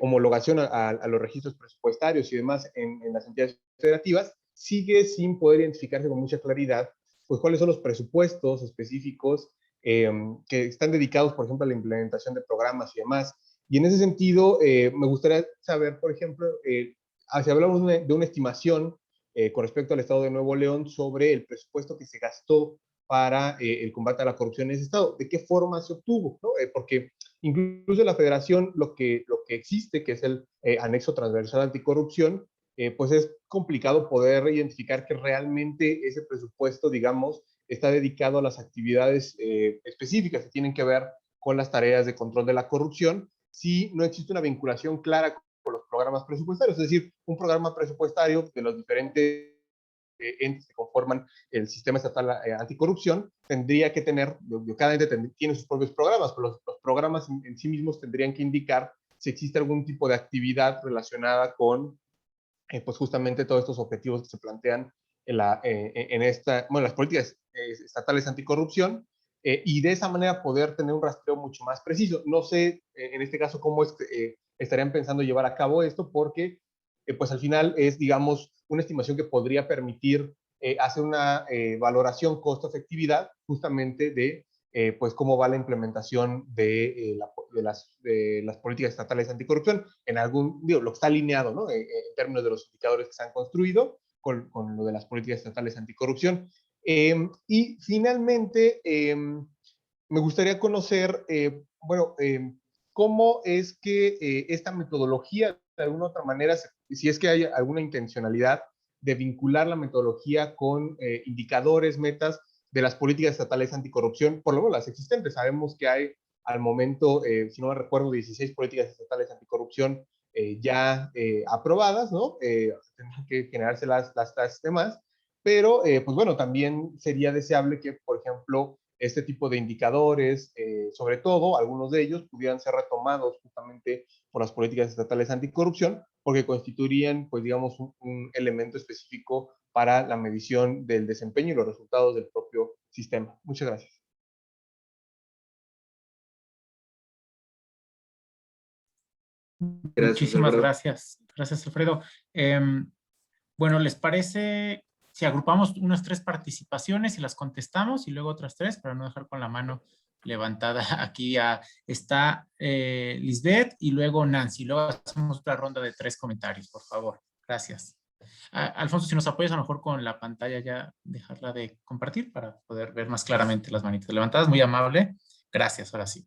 homologación a los registros presupuestarios y demás en las entidades federativas, sigue sin poder identificarse con mucha claridad pues cuáles son los presupuestos específicos que están dedicados, por ejemplo, a la implementación de programas y demás. Y en ese sentido, me gustaría saber, por ejemplo, si hablamos de una estimación con respecto al Estado de Nuevo León sobre el presupuesto que se gastó para el combate a la corrupción en ese estado, ¿de qué forma se obtuvo? ¿No? Porque incluso en la federación lo que existe, que es el anexo transversal anticorrupción, pues es complicado poder identificar que realmente ese presupuesto, digamos, está dedicado a las actividades específicas que tienen que ver con las tareas de control de la corrupción, si no existe una vinculación clara con los programas presupuestarios, es decir, un programa presupuestario de los diferentes entes que conforman el sistema estatal anticorrupción tendría que tener, cada ente tiene sus propios programas, pero los programas en sí mismos tendrían que indicar si existe algún tipo de actividad relacionada con pues justamente todos estos objetivos que se plantean en las políticas estatales anticorrupción, y de esa manera poder tener un rastreo mucho más preciso. No sé, en este caso, cómo estarían pensando llevar a cabo esto, porque pues al final es, digamos, una estimación que podría permitir hacer una valoración costo-efectividad justamente de pues cómo va la implementación de las políticas estatales anticorrupción, lo que está alineado, ¿no? En términos de los indicadores que se han construido con lo de las políticas estatales anticorrupción. Y finalmente, me gustaría conocer, cómo es que esta metodología, de alguna otra manera, si es que hay alguna intencionalidad de vincular la metodología con indicadores, metas de las políticas estatales anticorrupción, por lo menos las existentes. Sabemos que hay al momento, si no me recuerdo, 16 políticas estatales anticorrupción ya aprobadas, ¿no? Tendrán que generarse las demás, pero pues bueno, también sería deseable que, por ejemplo, este tipo de indicadores, sobre todo algunos de ellos, pudieran ser retomados justamente por las políticas estatales anticorrupción, porque constituirían, pues digamos, un elemento específico para la medición del desempeño y los resultados del propio sistema. Muchas gracias. Muchísimas gracias. Gracias, Alfredo. Bueno, ¿les parece si agrupamos unas 3 participaciones y las contestamos y luego otras 3 para no dejar con la mano levantada? Aquí está Lisbeth y luego Nancy. Luego hacemos otra ronda de 3 comentarios, por favor. Gracias. Alfonso, si nos apoyas a lo mejor con la pantalla ya, dejarla de compartir para poder ver más claramente las manitas levantadas. Muy amable. Gracias, ahora sí.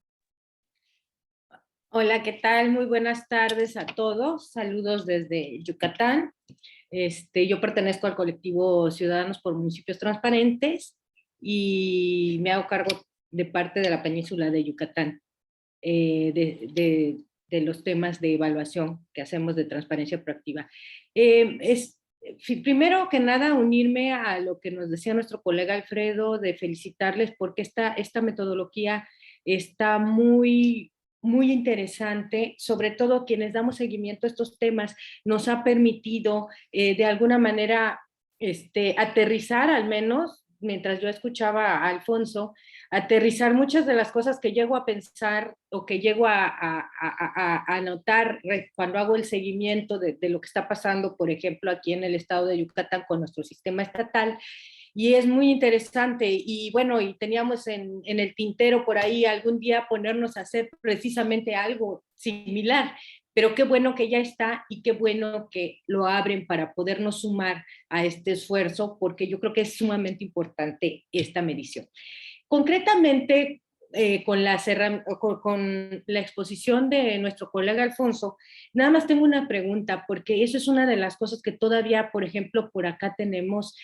Hola, ¿qué tal? Muy buenas tardes a todos. Saludos desde Yucatán. Yo pertenezco al colectivo Ciudadanos por Municipios Transparentes y me hago cargo de parte de la península de Yucatán, de los temas de evaluación que hacemos de transparencia proactiva. Primero que nada, unirme a lo que nos decía nuestro colega Alfredo, de felicitarles porque esta metodología está muy interesante, sobre todo quienes damos seguimiento a estos temas, nos ha permitido de alguna manera aterrizar, al menos, mientras yo escuchaba a Alfonso, aterrizar muchas de las cosas que llego a pensar o que llego a notar cuando hago el seguimiento de lo que está pasando, por ejemplo, aquí en el estado de Yucatán con nuestro sistema estatal. Y es muy interesante y bueno, y teníamos en el tintero por ahí algún día ponernos a hacer precisamente algo similar, pero qué bueno que ya está y qué bueno que lo abren para podernos sumar a este esfuerzo, porque yo creo que es sumamente importante esta medición. Concretamente, con la exposición de nuestro colega Alfonso, nada más tengo una pregunta, porque eso es una de las cosas que todavía, por ejemplo, por acá tenemos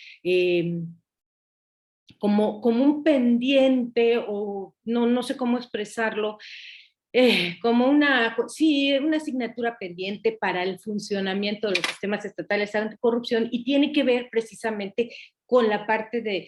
como un pendiente, o no sé cómo expresarlo, como una asignatura pendiente para el funcionamiento de los sistemas estatales anticorrupción, y tiene que ver precisamente con la parte de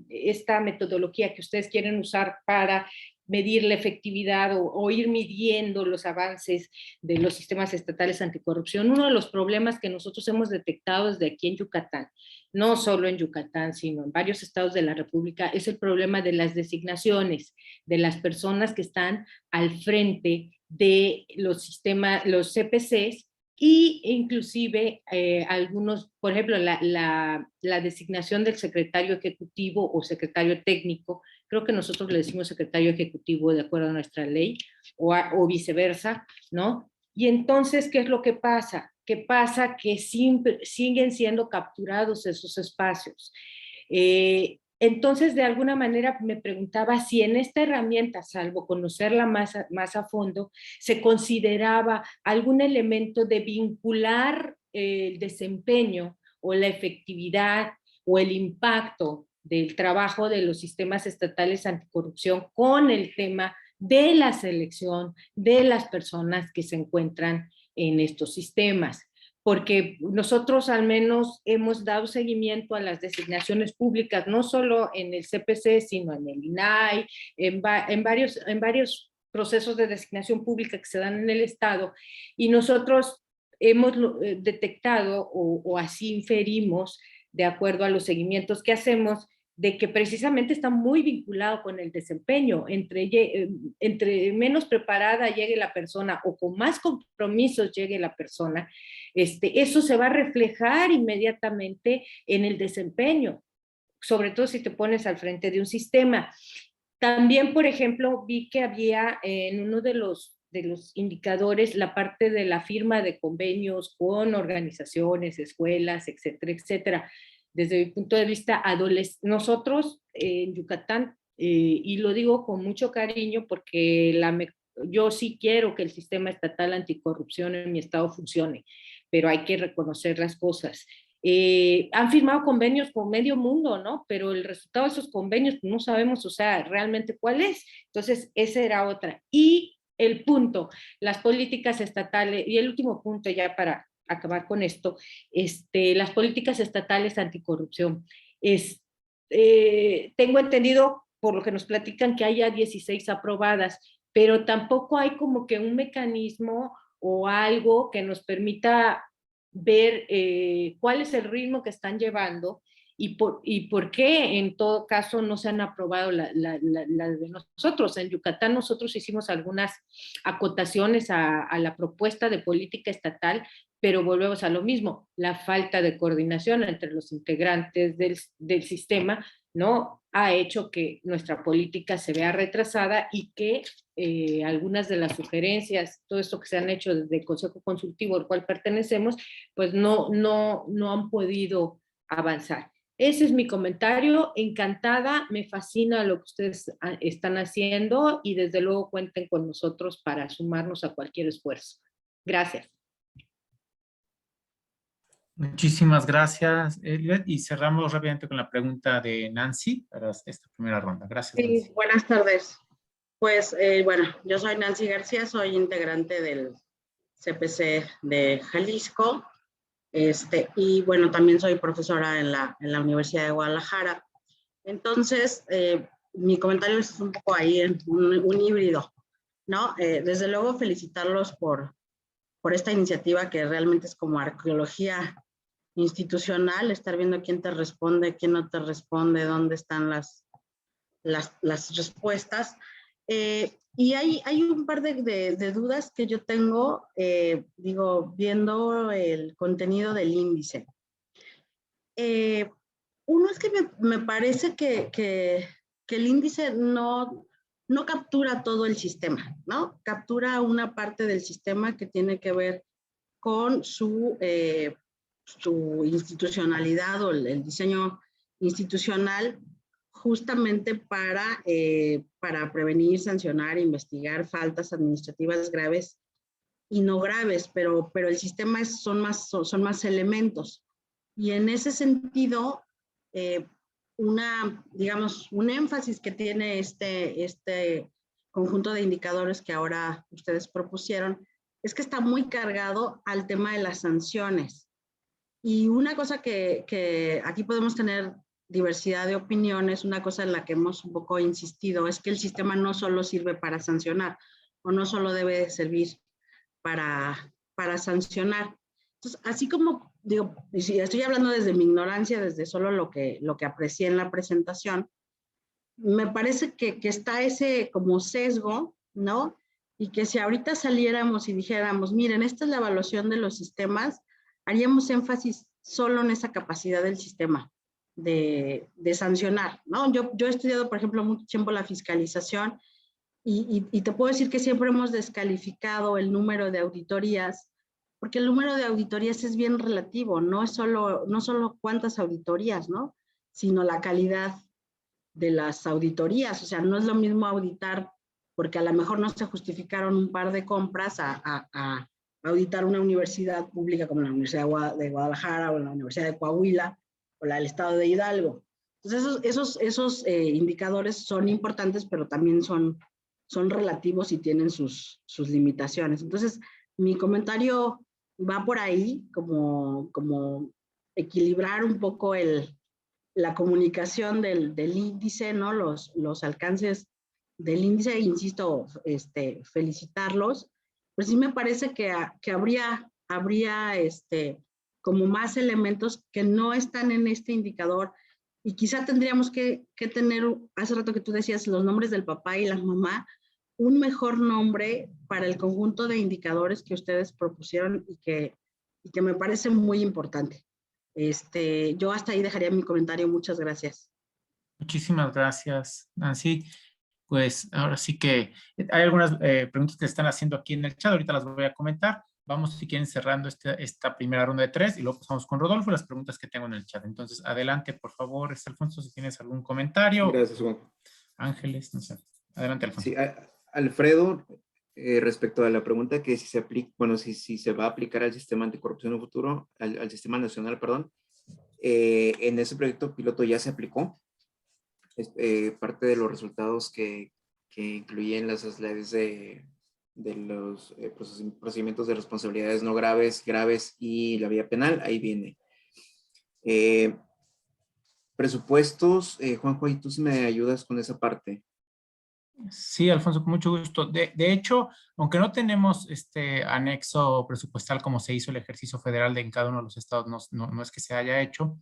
esta metodología que ustedes quieren usar para medir la efectividad o ir midiendo los avances de los sistemas estatales anticorrupción. Uno de los problemas que nosotros hemos detectado desde aquí en Yucatán, no solo en Yucatán, sino en varios estados de la República, es el problema de las designaciones de las personas que están al frente de los sistemas, los CPCs, y inclusive algunos, por ejemplo, la designación del secretario ejecutivo o secretario técnico, creo que nosotros le decimos secretario ejecutivo de acuerdo a nuestra ley, o viceversa, ¿no? Y entonces, ¿qué es lo que pasa? ¿Qué pasa? Que siguen siendo capturados esos espacios. Entonces, de alguna manera me preguntaba si en esta herramienta, salvo conocerla más a fondo, se consideraba algún elemento de vincular el desempeño o la efectividad o el impacto del trabajo de los sistemas estatales anticorrupción con el tema de la selección de las personas que se encuentran en estos sistemas. Porque nosotros al menos hemos dado seguimiento a las designaciones públicas, no solo en el CPC, sino en el INAI, en varios procesos de designación pública que se dan en el Estado, y nosotros hemos detectado, o así inferimos, de acuerdo a los seguimientos que hacemos, de que precisamente está muy vinculado con el desempeño. Entre menos preparada llegue la persona o con más compromisos llegue la persona, eso se va a reflejar inmediatamente en el desempeño, sobre todo si te pones al frente de un sistema. También, por ejemplo, vi que había en uno de los indicadores la parte de la firma de convenios con organizaciones, escuelas, etcétera, etcétera. Desde mi punto de vista, nosotros en Yucatán, y lo digo con mucho cariño porque yo sí quiero que el sistema estatal anticorrupción en mi estado funcione, pero hay que reconocer las cosas. Han firmado convenios con medio mundo, ¿no? Pero el resultado de esos convenios no sabemos, o sea, realmente cuál es. Entonces, esa era otra. Y el punto, las políticas estatales, y el último punto ya para acabar con esto, las políticas estatales anticorrupción. Tengo entendido, por lo que nos platican, que haya 16 aprobadas, pero tampoco hay como que un mecanismo o algo que nos permita ver cuál es el ritmo que están llevando y por qué en todo caso no se han aprobado la de nosotros. En Yucatán nosotros hicimos algunas acotaciones a la propuesta de política estatal, pero volvemos a lo mismo, la falta de coordinación entre los integrantes del sistema, ¿no? Ha hecho que nuestra política se vea retrasada y que algunas de las sugerencias, todo esto que se han hecho desde el Consejo Consultivo al cual pertenecemos, pues no han podido avanzar. Ese es mi comentario. Encantada, me fascina lo que ustedes están haciendo y desde luego cuenten con nosotros para sumarnos a cualquier esfuerzo. Gracias. Muchísimas gracias, Elliot. Y cerramos rápidamente con la pregunta de Nancy para esta primera ronda. Gracias, Nancy. Sí, buenas tardes. Pues, bueno, yo soy Nancy García, soy integrante del CPC de Jalisco. Y bueno, también soy profesora en la Universidad de Guadalajara. Entonces, mi comentario es un poco ahí, un híbrido, ¿no? Desde luego felicitarlos por esta iniciativa que realmente es como arqueología institucional, estar viendo quién te responde, quién no te responde, dónde están las respuestas. Y hay un par de dudas que yo tengo, viendo el contenido del índice. Uno es que me parece que el índice no captura todo el sistema, ¿no? Captura una parte del sistema que tiene que ver con su institucionalidad o el diseño institucional, justamente para prevenir, sancionar, investigar faltas administrativas graves y no graves, pero el sistema son más elementos. Y en ese sentido, un énfasis que tiene este conjunto de indicadores que ahora ustedes propusieron es que está muy cargado al tema de las sanciones. Y una cosa que aquí podemos tener diversidad de opiniones, una cosa en la que hemos un poco insistido es que el sistema no solo sirve para sancionar o no solo debe de servir para sancionar. Entonces, así como, digo, y si estoy hablando desde mi ignorancia, desde solo lo que aprecié en la presentación, me parece que está ese como sesgo, ¿no? Y que si ahorita saliéramos y dijéramos, miren, esta es la evaluación de los sistemas, haríamos énfasis solo en esa capacidad del sistema de sancionar, ¿no? Yo he estudiado, por ejemplo, mucho tiempo la fiscalización y te puedo decir que siempre hemos descalificado el número de auditorías, porque el número de auditorías es bien relativo, no solo cuántas auditorías, ¿no? Sino la calidad de las auditorías. O sea, no es lo mismo auditar, porque a lo mejor no se justificaron un par de compras a auditar una universidad pública como la Universidad de Guadalajara o la Universidad de Coahuila o la del Estado de Hidalgo. Entonces, esos indicadores son importantes, pero también son relativos y tienen sus limitaciones. Entonces, mi comentario va por ahí, como equilibrar un poco la comunicación del índice, ¿no? Los alcances del índice, insisto, felicitarlos, pues sí me parece que habría como más elementos que no están en este indicador y quizá tendríamos que tener, hace rato que tú decías, los nombres del papá y la mamá, un mejor nombre para el conjunto de indicadores que ustedes propusieron y que me parece muy importante. Yo hasta ahí dejaría mi comentario. Muchas gracias. Muchísimas gracias, Nancy. Pues ahora sí que hay algunas preguntas que se están haciendo aquí en el chat. Ahorita las voy a comentar. Vamos, si quieren, cerrando esta primera ronda de 3 y luego pasamos con Rodolfo, las preguntas que tengo en el chat. Entonces, adelante, por favor, Alfonso, si tienes algún comentario. Gracias, Juan. Ángeles, no sé. Adelante, Alfonso. Sí, Alfredo, respecto a la pregunta que si se aplica, bueno, si se va a aplicar al sistema anticorrupción en el futuro, al sistema nacional, perdón, en ese proyecto piloto ya se aplicó. Parte de los resultados que incluyen las leyes de los procedimientos de responsabilidades no graves, graves y la vía penal, ahí viene. Presupuestos, Juanjo, ¿y tú sí me ayudas con esa parte? Sí, Alfonso, con mucho gusto. De hecho, aunque no tenemos este anexo presupuestal como se hizo el ejercicio federal en cada uno de los estados, no es que se haya hecho.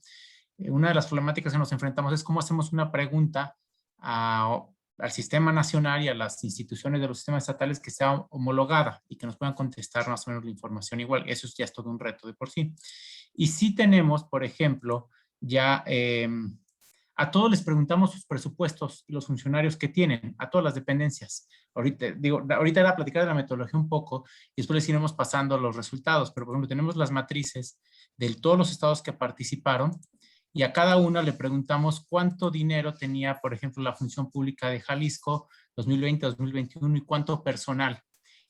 Una de las problemáticas que nos enfrentamos es cómo hacemos una pregunta al sistema nacional y a las instituciones de los sistemas estatales que sea homologada y que nos puedan contestar más o menos la información igual. Eso ya es todo un reto de por sí. Y sí tenemos, por ejemplo, ya a todos les preguntamos sus presupuestos y los funcionarios que tienen, a todas las dependencias. Ahorita era platicar de la metodología un poco y después les iremos pasando los resultados, pero por ejemplo tenemos las matrices de todos los estados que participaron y a cada uno le preguntamos cuánto dinero tenía, por ejemplo, la función pública de Jalisco 2020-2021 y cuánto personal.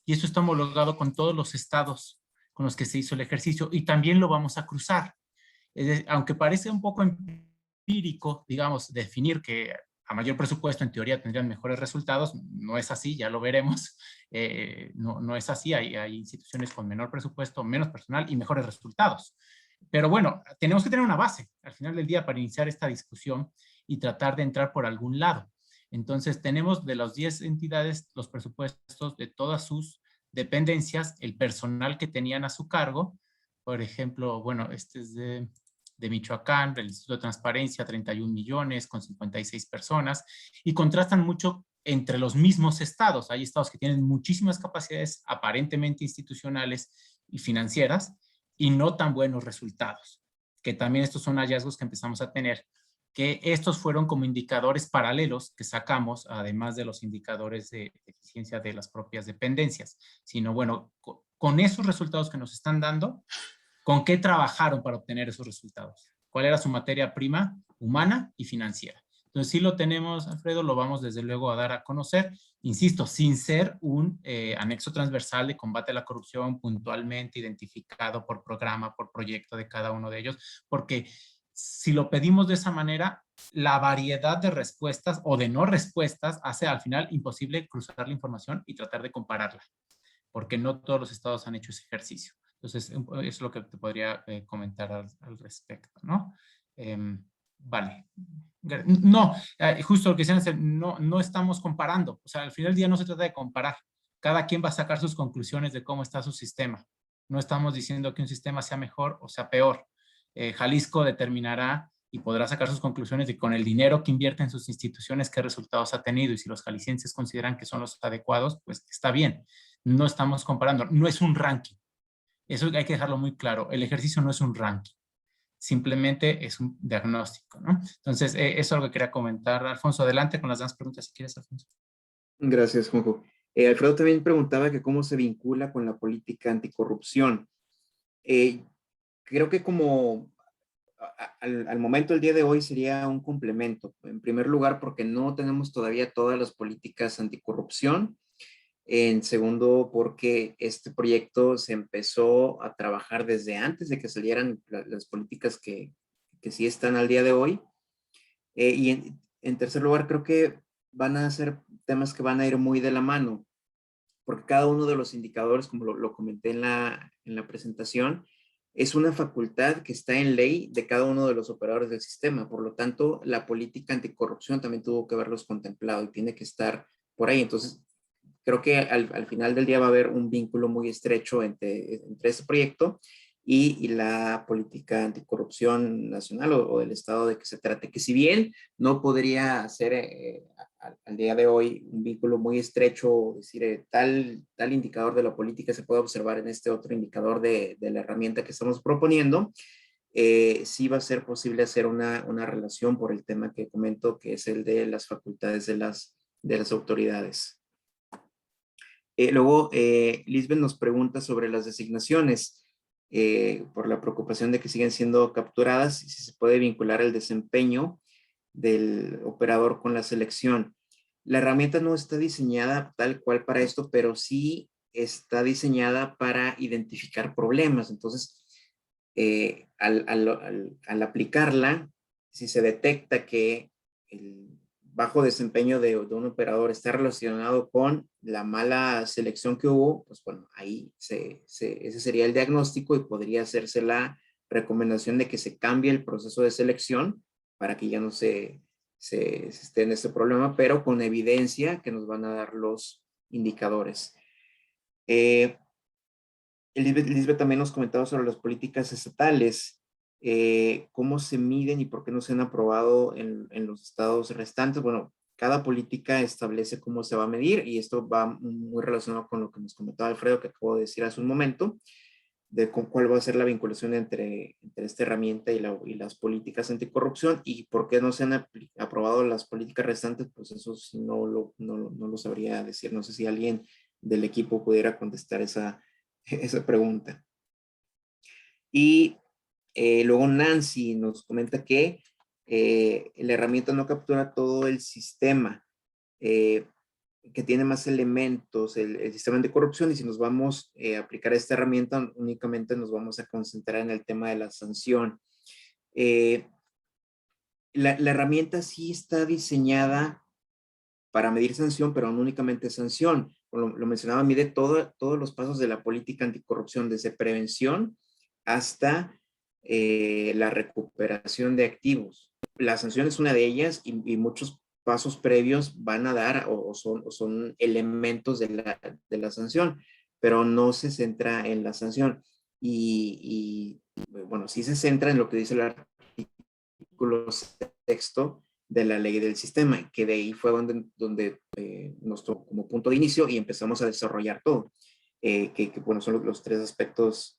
Y esto está homologado con todos los estados con los que se hizo el ejercicio y también lo vamos a cruzar. Aunque parece un poco empírico, digamos, definir que a mayor presupuesto en teoría tendrían mejores resultados, no es así, ya lo veremos, no es así, hay instituciones con menor presupuesto, menos personal y mejores resultados. Pero bueno, tenemos que tener una base al final del día para iniciar esta discusión y tratar de entrar por algún lado. Entonces tenemos de las 10 entidades los presupuestos de todas sus dependencias, el personal que tenían a su cargo, por ejemplo, bueno, este es de Michoacán, del Instituto de Transparencia, 31 millones con 56 personas, y contrastan mucho entre los mismos estados. Hay estados que tienen muchísimas capacidades aparentemente institucionales y financieras y no tan buenos resultados, que también estos son hallazgos que empezamos a tener, que estos fueron como indicadores paralelos que sacamos, además de los indicadores de eficiencia de las propias dependencias, sino bueno, con esos resultados que nos están dando, ¿con qué trabajaron para obtener esos resultados? ¿Cuál era su materia prima humana y financiera? Entonces, sí lo tenemos, Alfredo, lo vamos desde luego a dar a conocer, insisto, sin ser un anexo transversal de combate a la corrupción puntualmente identificado por programa, por proyecto de cada uno de ellos, porque si lo pedimos de esa manera, la variedad de respuestas o de no respuestas hace al final imposible cruzar la información y tratar de compararla, porque no todos los estados han hecho ese ejercicio. Entonces, eso es lo que te podría comentar al respecto, ¿no? Vale. No, justo lo que decían, no estamos comparando. O sea, al final del día no se trata de comparar. Cada quien va a sacar sus conclusiones de cómo está su sistema. No estamos diciendo que un sistema sea mejor o sea peor. Jalisco determinará y podrá sacar sus conclusiones de con el dinero que invierte en sus instituciones qué resultados ha tenido, y si los jaliscienses consideran que son los adecuados, pues está bien. No estamos comparando, no es un ranking. Eso hay que dejarlo muy claro. El ejercicio no es un ranking, simplemente es un diagnóstico, ¿no? Entonces, eso es lo que quería comentar. Alfonso, adelante con las demás preguntas, si quieres, Alfonso. Gracias, Juanjo. Alfredo también preguntaba que cómo se vincula con la política anticorrupción. Creo que como al momento, el día de hoy, sería un complemento. En primer lugar, porque no tenemos todavía todas las políticas anticorrupción. En segundo, porque este proyecto se empezó a trabajar desde antes de que salieran las políticas que sí están al día de hoy. Y en tercer lugar, creo que van a ser temas que van a ir muy de la mano, porque cada uno de los indicadores, como lo comenté en la presentación, es una facultad que está en ley de cada uno de los operadores del sistema. Por lo tanto, la política anticorrupción también tuvo que haberlos contemplado y tiene que estar por ahí. Entonces, creo que al final del día va a haber un vínculo muy estrecho entre este proyecto y la política anticorrupción nacional o del Estado de que se trate, que si bien no podría ser al día de hoy un vínculo muy estrecho, decir, tal indicador de la política se puede observar en este otro indicador de la herramienta que estamos proponiendo, sí va a ser posible hacer una relación por el tema que comento, que es el de las facultades de las autoridades. Luego, Lisbeth nos pregunta sobre las designaciones, por la preocupación de que siguen siendo capturadas y si se puede vincular el desempeño del operador con la selección. La herramienta no está diseñada tal cual para esto, pero sí está diseñada para identificar problemas. Entonces, al aplicarla, si se detecta que el bajo desempeño de un operador está relacionado con la mala selección que hubo, pues bueno, ahí ese sería el diagnóstico y podría hacerse la recomendación de que se cambie el proceso de selección para que ya no se esté en este problema, pero con evidencia que nos van a dar los indicadores. Lisbeth también nos comentaba sobre las políticas estatales, cómo se miden y por qué no se han aprobado en los estados restantes. Bueno, cada política establece cómo se va a medir y esto va muy relacionado con lo que nos comentaba Alfredo, que acabo de decir hace un momento, de cuál va a ser la vinculación entre esta herramienta y las políticas anticorrupción, y por qué no se han aprobado las políticas restantes, pues eso sí no lo sabría decir. No sé si alguien del equipo pudiera contestar esa pregunta. Y luego Nancy nos comenta que la herramienta no captura todo el sistema, que tiene más elementos, el sistema anticorrupción, y si nos vamos a aplicar esta herramienta, únicamente nos vamos a concentrar en el tema de la sanción. La herramienta sí está diseñada para medir sanción, pero no únicamente sanción. Lo mencionaba, mide todos los pasos de la política anticorrupción, desde prevención hasta la recuperación de activos. La sanción es una de ellas y muchos pasos previos van a dar o son elementos de la sanción, pero no se centra en la sanción. Y bueno, sí se centra en lo que dice el artículo sexto de la ley del sistema, que de ahí fue donde nos tomó como punto de inicio y empezamos a desarrollar todo. Que bueno, son los tres aspectos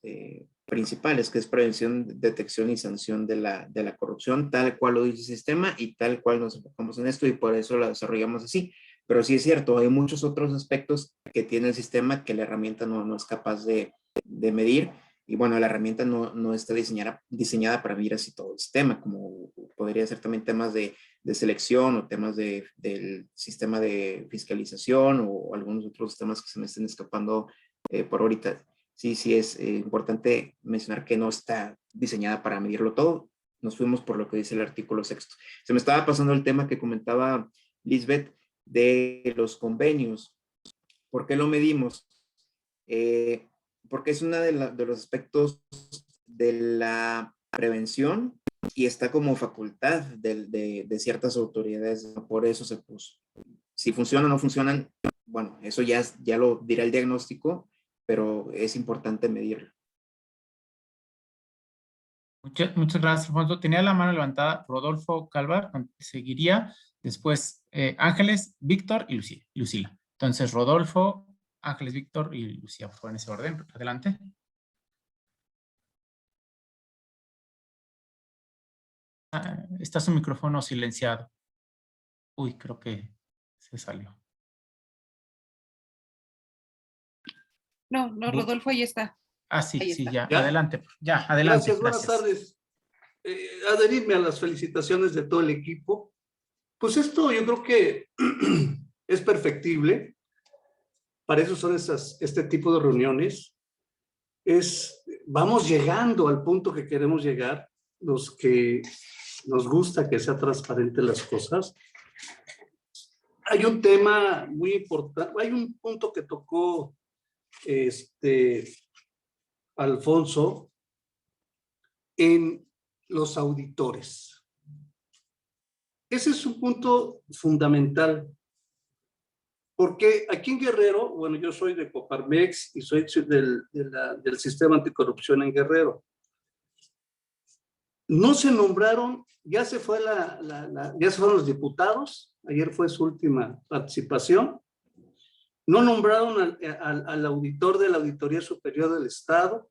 principales, que es prevención, detección y sanción de la corrupción, tal cual lo dice el sistema y tal cual nos enfocamos en esto, y por eso la desarrollamos así. Pero sí es cierto, hay muchos otros aspectos que tiene el sistema que la herramienta no es capaz de medir, y bueno, la herramienta no está diseñada para medir así todo el sistema, como podría ser también temas de selección o temas del sistema de fiscalización o algunos otros temas que se me estén escapando por ahorita. Sí es importante mencionar que no está diseñada para medirlo todo. Nos fuimos por lo que dice el artículo sexto. Se me estaba pasando el tema que comentaba Lisbeth de los convenios. ¿Por qué lo medimos? Porque es uno de los aspectos de la prevención y está como facultad de ciertas autoridades, por eso se puso. Si funcionan o no funcionan, bueno, eso ya lo dirá el diagnóstico, pero es importante medirlo. Muchas gracias, Alfonso. Tenía la mano levantada Rodolfo Calvar, seguiría después Ángeles, Víctor y Lucila. Entonces, Rodolfo, Ángeles, Víctor y Lucía, por favor, en ese orden. Adelante. Está su micrófono silenciado. Uy, creo que se salió. No, Rodolfo, ahí está. Sí, Ahí sí, está. ya. ¿Ya? Adelante. Ya, adelante. Gracias, buenas tardes. Adherirme a las felicitaciones de todo el equipo. Pues esto yo creo que es perfectible. Para eso son este tipo de reuniones. Vamos llegando al punto que queremos llegar, los que nos gusta que sea transparente las cosas. Hay un tema muy importante, hay un punto que tocó Alfonso en los auditores. Ese es un punto fundamental, porque aquí en Guerrero, bueno, yo soy de Coparmex y soy del sistema anticorrupción en Guerrero. No se nombraron, ya se fueron los diputados, ayer fue su última participación. No nombraron al auditor de la Auditoría Superior del Estado,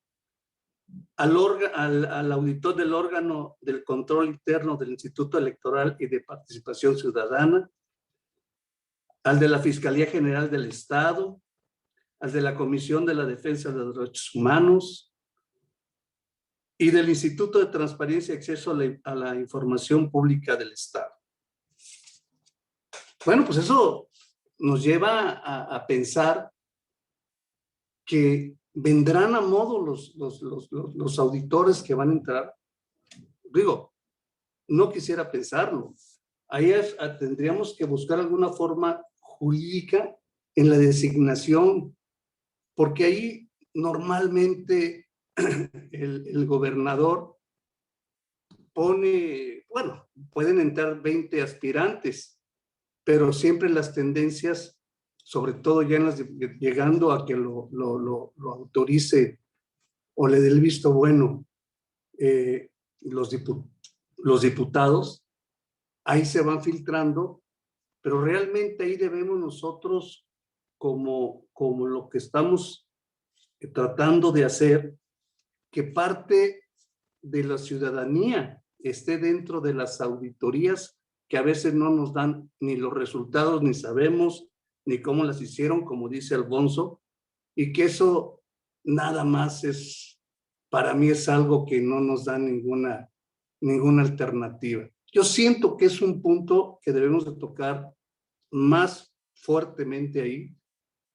al auditor del órgano del control interno del Instituto Electoral y de Participación Ciudadana, al de la Fiscalía General del Estado, al de la Comisión de la Defensa de los Derechos Humanos y del Instituto de Transparencia y Acceso a la Información Pública del Estado. Bueno, pues eso nos lleva a pensar que vendrán a modo los auditores que van a entrar. Digo, no quisiera pensarlo. Ahí tendríamos que buscar alguna forma jurídica en la designación, porque ahí normalmente el gobernador pone, bueno, pueden entrar 20 aspirantes, pero siempre las tendencias, sobre todo ya llegando a que lo autorice o le dé el visto bueno los diputados, ahí se van filtrando, pero realmente ahí debemos nosotros, como lo que estamos tratando de hacer, que parte de la ciudadanía esté dentro de las auditorías, que a veces no nos dan ni los resultados, ni sabemos ni cómo las hicieron, como dice Alfonso, y que eso nada más para mí es algo que no nos da ninguna alternativa. Yo siento que es un punto que debemos de tocar más fuertemente ahí,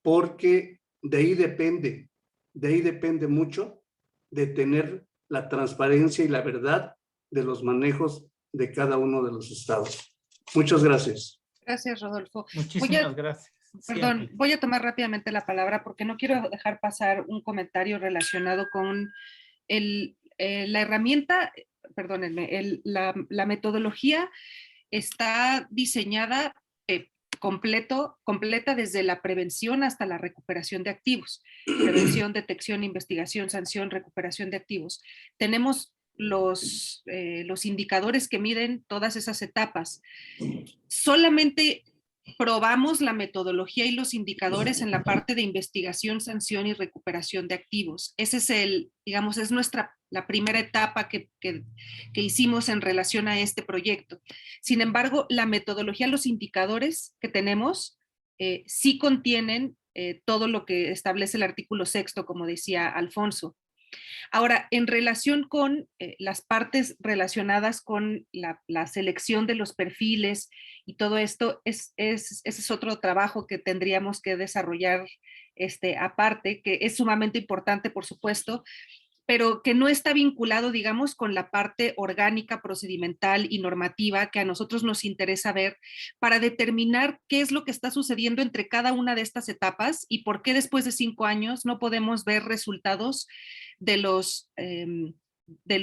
porque de ahí depende mucho de tener la transparencia y la verdad de los manejos de cada uno de los estados. Muchas gracias. Gracias, Rodolfo. Muchísimas gracias. Perdón, voy a tomar rápidamente la palabra porque no quiero dejar pasar un comentario relacionado con la herramienta, perdónenme, la metodología está diseñada completa desde la prevención hasta la recuperación de activos. Prevención, detección, investigación, sanción, recuperación de activos. Tenemos los indicadores que miden todas esas etapas. Solamente probamos la metodología y los indicadores en la parte de investigación, sanción y recuperación de activos. Ese es digamos, es la primera etapa que hicimos en relación a este proyecto. Sin embargo, la metodología, los indicadores que tenemos, sí contienen todo lo que establece el artículo 6º, como decía Alfonso. Ahora, en relación con las partes relacionadas con la selección de los perfiles y todo esto, ese es otro trabajo que tendríamos que desarrollar aparte, que es sumamente importante, por supuesto, pero que no está vinculado, digamos, con la parte orgánica, procedimental y normativa que a nosotros nos interesa ver para determinar qué es lo que está sucediendo entre cada una de estas etapas y por qué después de 5 años no podemos ver resultados de los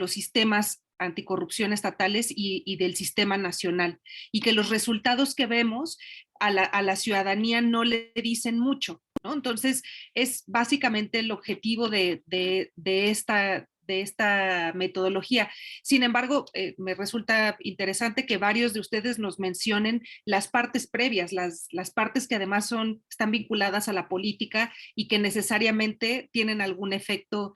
sistemas anticorrupción estatales y del sistema nacional, y que los resultados que vemos a la ciudadanía no le dicen mucho, ¿no? Entonces, es básicamente el objetivo de esta metodología. Sin embargo, me resulta interesante que varios de ustedes nos mencionen las partes previas, las partes que además están vinculadas a la política y que necesariamente tienen algún efecto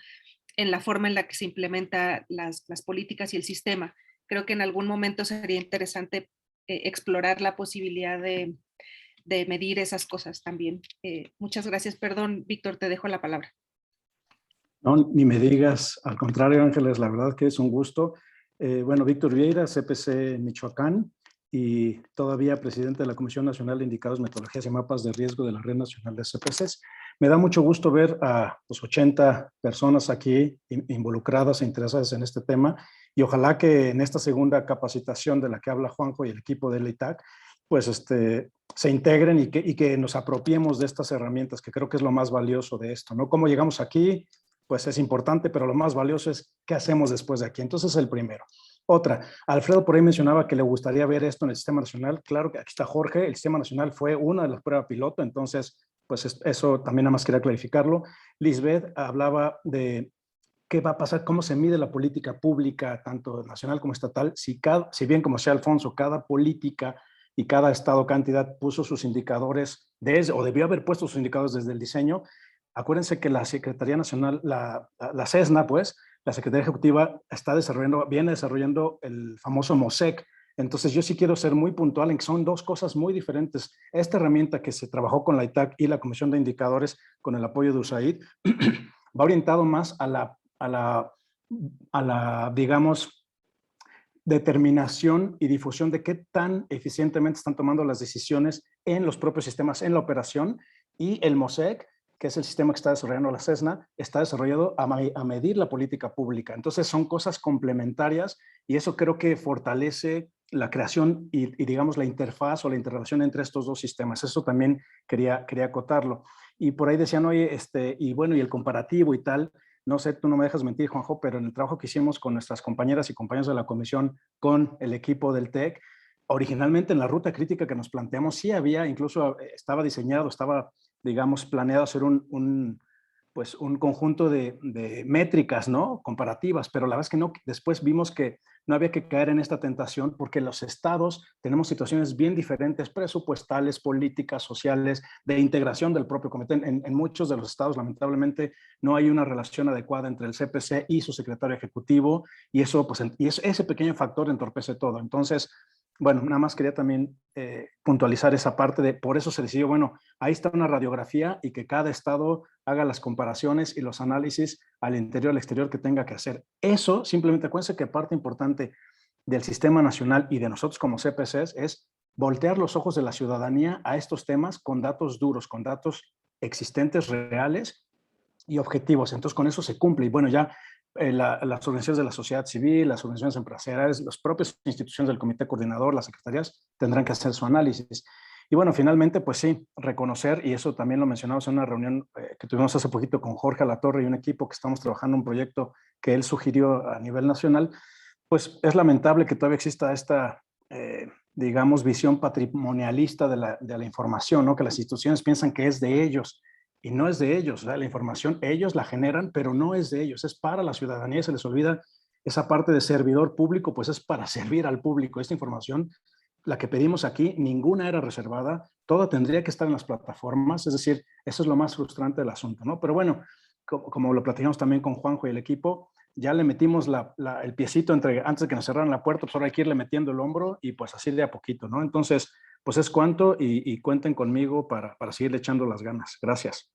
en la forma en la que se implementan las políticas y el sistema. Creo que en algún momento sería interesante explorar la posibilidad de medir esas cosas también. Muchas gracias. Perdón, Víctor, te dejo la palabra. No, ni me digas. Al contrario, Ángeles, la verdad que es un gusto. Bueno, Víctor Vieira, CPC Michoacán, y todavía presidente de la Comisión Nacional de Indicadores, Metodologías y Mapas de Riesgo de la Red Nacional de CPCs. Me da mucho gusto ver a 80 personas aquí involucradas e interesadas en este tema, y ojalá que en esta segunda capacitación de la que habla Juanjo y el equipo del ITAC, pues se integren y que nos apropiemos de estas herramientas, que creo que es lo más valioso de esto, ¿no? Cómo llegamos aquí, pues es importante, pero lo más valioso es qué hacemos después de aquí. Entonces, es el primero. Otra, Alfredo por ahí mencionaba que le gustaría ver esto en el Sistema Nacional. Claro que aquí está Jorge, el Sistema Nacional fue una de las pruebas piloto, entonces, pues eso también nada más quería clarificarlo. Lisbeth hablaba de qué va a pasar, cómo se mide la política pública, tanto nacional como estatal, si bien, como decía Alfonso, cada política y cada estado, cada entidad puso sus indicadores, o debió haber puesto sus indicadores desde el diseño. Acuérdense que la Secretaría Nacional, la CESNA, pues, la Secretaría Ejecutiva viene desarrollando el famoso MOSEC. Entonces, yo sí quiero ser muy puntual en que son dos cosas muy diferentes. Esta herramienta que se trabajó con la ITAC y la Comisión de Indicadores con el apoyo de USAID va orientado más a la, digamos, determinación y difusión de qué tan eficientemente están tomando las decisiones en los propios sistemas, en la operación, y el MOSEC, que es el sistema que está desarrollando la CESNA, está desarrollado a medir la política pública. Entonces son cosas complementarias, y eso creo que fortalece la creación y digamos la interfaz o la interrelación entre estos dos sistemas. Eso también quería acotarlo. Y por ahí decían, oye, y bueno, y el comparativo y tal. No sé, tú no me dejas mentir, Juanjo, pero en el trabajo que hicimos con nuestras compañeras y compañeros de la comisión, con el equipo del TEC, originalmente en la ruta crítica que nos planteamos, sí había, incluso estaba diseñado, estaba, digamos, planeado hacer un conjunto de métricas, ¿no? Comparativas, pero la verdad es que no. Después vimos que no había que caer en esta tentación, porque los estados tenemos situaciones bien diferentes, presupuestales, políticas, sociales, de integración del propio comité. En muchos de los estados, lamentablemente, no hay una relación adecuada entre el CPC y su secretario ejecutivo, y eso, pues, ese pequeño factor entorpece todo. Entonces, bueno, nada más quería también puntualizar esa parte por eso se decidió, bueno, ahí está una radiografía, y que cada estado haga las comparaciones y los análisis al interior, al exterior que tenga que hacer. Eso, simplemente acuérdense que parte importante del sistema nacional y de nosotros como CPCs es voltear los ojos de la ciudadanía a estos temas con datos duros, con datos existentes, reales y objetivos. Entonces, con eso se cumple. Y bueno, ya las organizaciones de la sociedad civil, las organizaciones empresariales, las propias instituciones del comité coordinador, las secretarías, tendrán que hacer su análisis. Y bueno, finalmente, pues sí, reconocer, y eso también lo mencionamos en una reunión que tuvimos hace poquito con Jorge Alatorre y un equipo que estamos trabajando en un proyecto que él sugirió a nivel nacional. Pues es lamentable que todavía exista esta, digamos, visión patrimonialista de la información, ¿no? Que las instituciones piensan que es de ellos, y no es de ellos. La información ellos la generan, pero no es de ellos, es para la ciudadanía. Se les olvida esa parte de servidor público, pues es para servir al público. Esta información, la que pedimos aquí, ninguna era reservada, toda tendría que estar en las plataformas. Es decir, eso es lo más frustrante del asunto, ¿no? Pero bueno, como lo platicamos también con Juanjo y el equipo, ya le metimos el piecito antes de que nos cerraran la puerta, pues ahora hay que irle metiendo el hombro, y pues así de a poquito, ¿no? Entonces, pues es cuanto, y cuenten conmigo para seguirle echando las ganas. Gracias.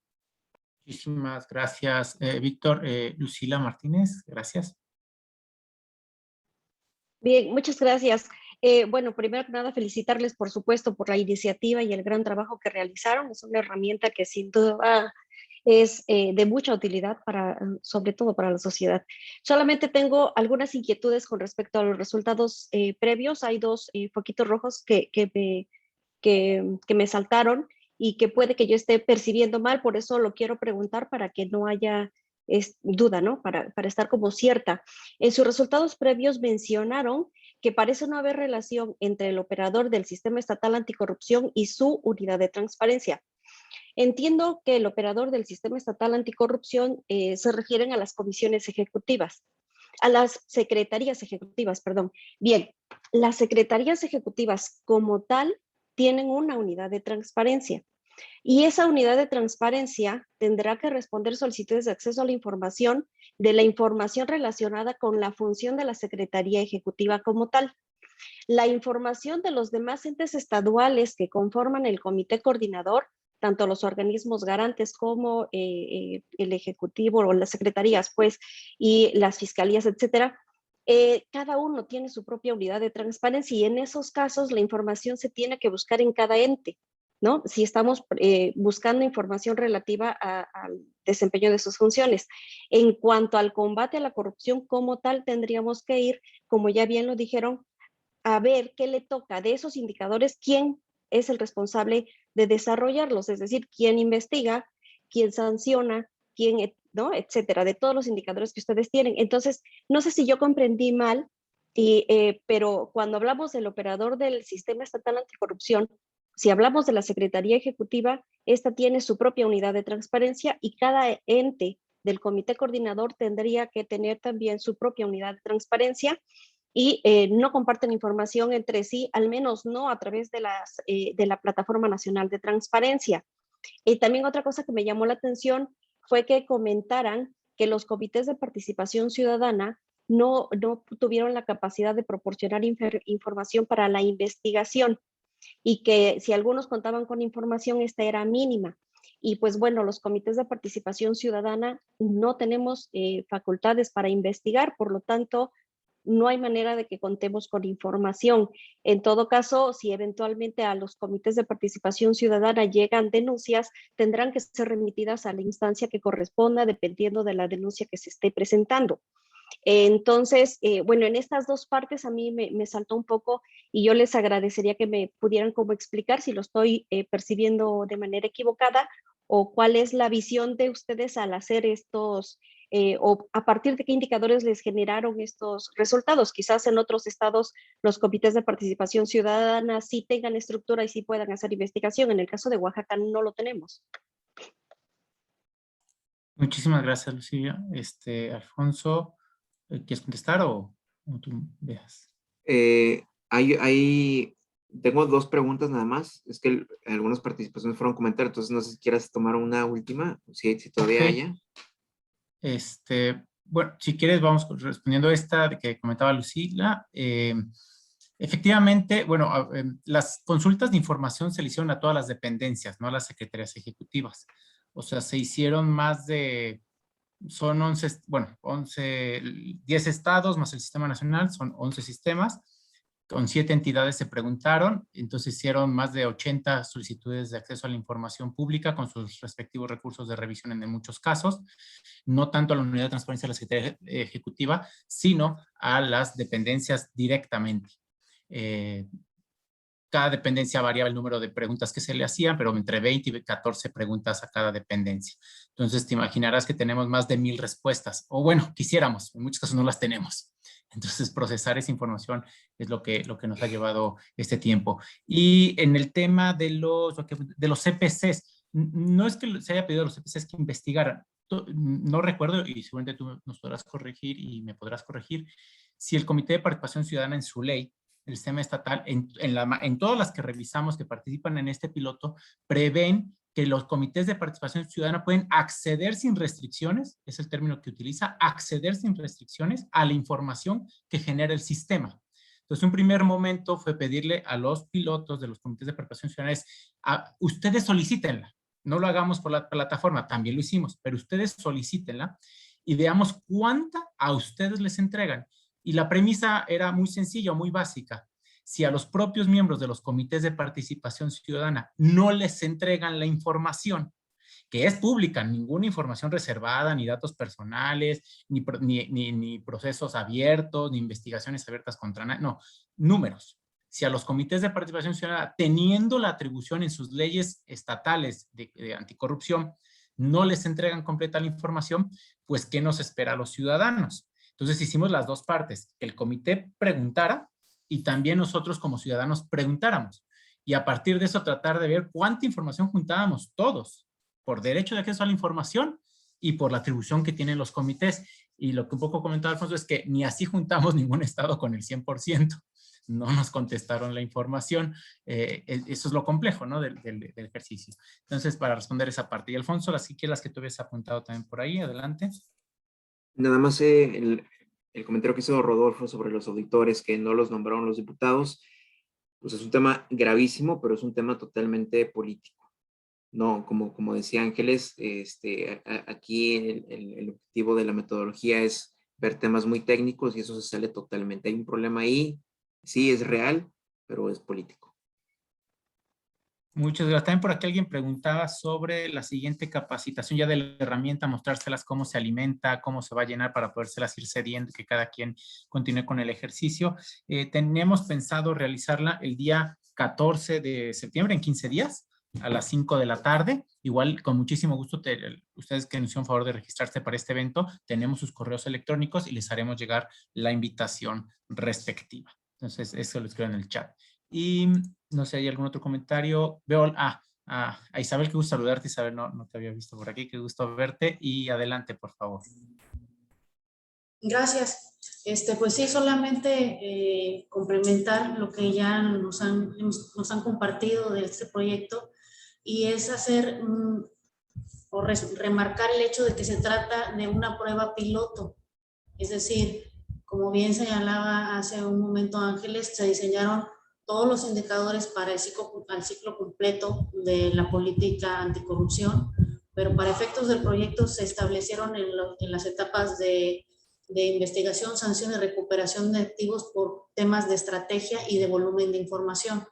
Muchísimas gracias, Víctor. Lucila Martínez, gracias. Bien, muchas gracias. Bueno, primero que nada, felicitarles, por supuesto, por la iniciativa y el gran trabajo que realizaron. Es una herramienta que sin duda es de mucha utilidad sobre todo para la sociedad. Solamente tengo algunas inquietudes con respecto a los resultados previos. Hay dos foquitos rojos que me saltaron y que puede que yo esté percibiendo mal, por eso lo quiero preguntar para que no haya duda, ¿no? Para estar como cierta. En sus resultados previos mencionaron que parece no haber relación entre el operador del Sistema Estatal Anticorrupción y su unidad de transparencia. Entiendo que el operador del Sistema Estatal Anticorrupción se refieren a las comisiones ejecutivas, a las secretarías ejecutivas, perdón. Bien, las secretarías ejecutivas como tal tienen una unidad de transparencia y esa unidad de transparencia tendrá que responder solicitudes de acceso a la información de la información relacionada con la función de la Secretaría Ejecutiva como tal. La información de los demás entes estaduales que conforman el comité coordinador, tanto los organismos garantes como el Ejecutivo o las secretarías, pues, y las fiscalías, etcétera, cada uno tiene su propia unidad de transparencia y en esos casos la información se tiene que buscar en cada ente, ¿no? Si estamos buscando información relativa al desempeño de sus funciones. En cuanto al combate a la corrupción como tal, tendríamos que ir, como ya bien lo dijeron, a ver qué le toca de esos indicadores, quién es el responsable de desarrollarlos, es decir, quién investiga, quién sanciona, quién, ¿no? Etcétera, de todos los indicadores que ustedes tienen. Entonces, no sé si yo comprendí mal, pero cuando hablamos del operador del Sistema Estatal Anticorrupción, si hablamos de la Secretaría Ejecutiva, esta tiene su propia unidad de transparencia y cada ente del comité coordinador tendría que tener también su propia unidad de transparencia y no comparten información entre sí, al menos no a través de la Plataforma Nacional de Transparencia. Y también otra cosa que me llamó la atención fue que comentaran que los comités de participación ciudadana no tuvieron la capacidad de proporcionar información para la investigación y que si algunos contaban con información, esta era mínima. Y pues bueno, los comités de participación ciudadana no tenemos facultades para investigar, por lo tanto, no hay manera de que contemos con información. En todo caso, si eventualmente a los comités de participación ciudadana llegan denuncias, tendrán que ser remitidas a la instancia que corresponda, dependiendo de la denuncia que se esté presentando. Entonces, bueno, en estas dos partes a mí me saltó un poco y yo les agradecería que me pudieran como explicar si lo estoy percibiendo de manera equivocada o cuál es la visión de ustedes al hacer estos, o a partir de qué indicadores les generaron estos resultados. Quizás en otros estados los comités de participación ciudadana sí tengan estructura y sí puedan hacer investigación. En el caso de Oaxaca no lo tenemos. Muchísimas gracias, Lucía. Alfonso, ¿quieres contestar o tú veas? Tengo dos preguntas nada más. Es que algunas participaciones fueron comentarios, entonces no sé si quieras tomar una última, si todavía haya. Bueno, si quieres vamos respondiendo esta que comentaba Lucila. Efectivamente, bueno, las consultas de información se le hicieron a todas las dependencias, no a las secretarías ejecutivas. O sea, se hicieron más de, son 11, bueno, 10 estados más el sistema nacional, son 11 sistemas. Con 7 entidades se preguntaron, entonces hicieron más de 80 solicitudes de acceso a la información pública con sus respectivos recursos de revisión en muchos casos, no tanto a la unidad de transparencia de la Secretaría Ejecutiva, sino a las dependencias directamente. Cada dependencia variaba el número de preguntas que se le hacían, pero entre 20 y 14 preguntas a cada dependencia. Entonces te imaginarás que tenemos más de 1000 respuestas, o bueno, quisiéramos, en muchos casos no las tenemos. Entonces procesar esa información es lo que nos ha llevado este tiempo. Y en el tema de los CPCs, no es que se haya pedido a los CPCs que investigaran, no recuerdo, y seguramente tú nos podrás corregir y me podrás corregir, si el Comité de Participación Ciudadana en su ley, el sistema estatal, en todas las que revisamos que participan en este piloto, prevén que los comités de participación ciudadana pueden acceder sin restricciones, es el término que utiliza, acceder sin restricciones a la información que genera el sistema. Entonces, un primer momento fue pedirle a los pilotos de los comités de participación ciudadana, ustedes solicítenla, no lo hagamos por la plataforma, también lo hicimos, pero ustedes solicítenla y veamos cuánta a ustedes les entregan. Y la premisa era muy sencilla, muy básica. Si a los propios miembros de los comités de participación ciudadana no les entregan la información, que es pública, ninguna información reservada, ni datos personales, ni procesos abiertos, ni investigaciones abiertas contra nadie, no, números. Si a los comités de participación ciudadana, teniendo la atribución en sus leyes estatales de anticorrupción, no les entregan completa la información, pues ¿qué nos espera a los ciudadanos? Entonces hicimos las dos partes, que el comité preguntara y también nosotros como ciudadanos preguntáramos. Y a partir de eso tratar de ver cuánta información juntábamos todos, por derecho de acceso a la información y por la atribución que tienen los comités. Y lo que un poco comentaba Alfonso es que ni así juntamos ningún estado con el 100%. No nos contestaron la información. Eso es lo complejo, ¿no? del ejercicio. Entonces, para responder esa parte. Y Alfonso, las que tú habías apuntado también por ahí, adelante. Nada más el comentario que hizo Rodolfo sobre los auditores que no los nombraron los diputados, pues es un tema gravísimo, pero es un tema totalmente político. No, como decía Ángeles, aquí el objetivo de la metodología es ver temas muy técnicos y eso se sale totalmente. Hay un problema ahí, sí es real, pero es político. Muchas gracias. También por aquí alguien preguntaba sobre la siguiente capacitación ya de la herramienta, mostrárselas cómo se alimenta, cómo se va a llenar para podérselas ir cediendo, que cada quien continúe con el ejercicio. Tenemos pensado realizarla el día 14 de septiembre, en 15 días, a las 5 de la tarde. Igual, con muchísimo gusto, ustedes que nos hicieron favor de registrarse para este evento, tenemos sus correos electrónicos y les haremos llegar la invitación respectiva. Entonces, eso lo escribo en el chat. Y no sé, ¿hay algún otro comentario? Veo a Isabel, qué gusto saludarte. Isabel, no te había visto por aquí, qué gusto verte. Y adelante, por favor. Gracias. Pues sí, solamente complementar lo que ya nos han compartido de este proyecto y es hacer o remarcar el hecho de que se trata de una prueba piloto. Es decir, como bien señalaba hace un momento Ángeles, se diseñaron todos los indicadores para el ciclo completo de la política anticorrupción, pero para efectos del proyecto se establecieron en las etapas de investigación, sanción y recuperación de activos por temas de estrategia y de volumen de información,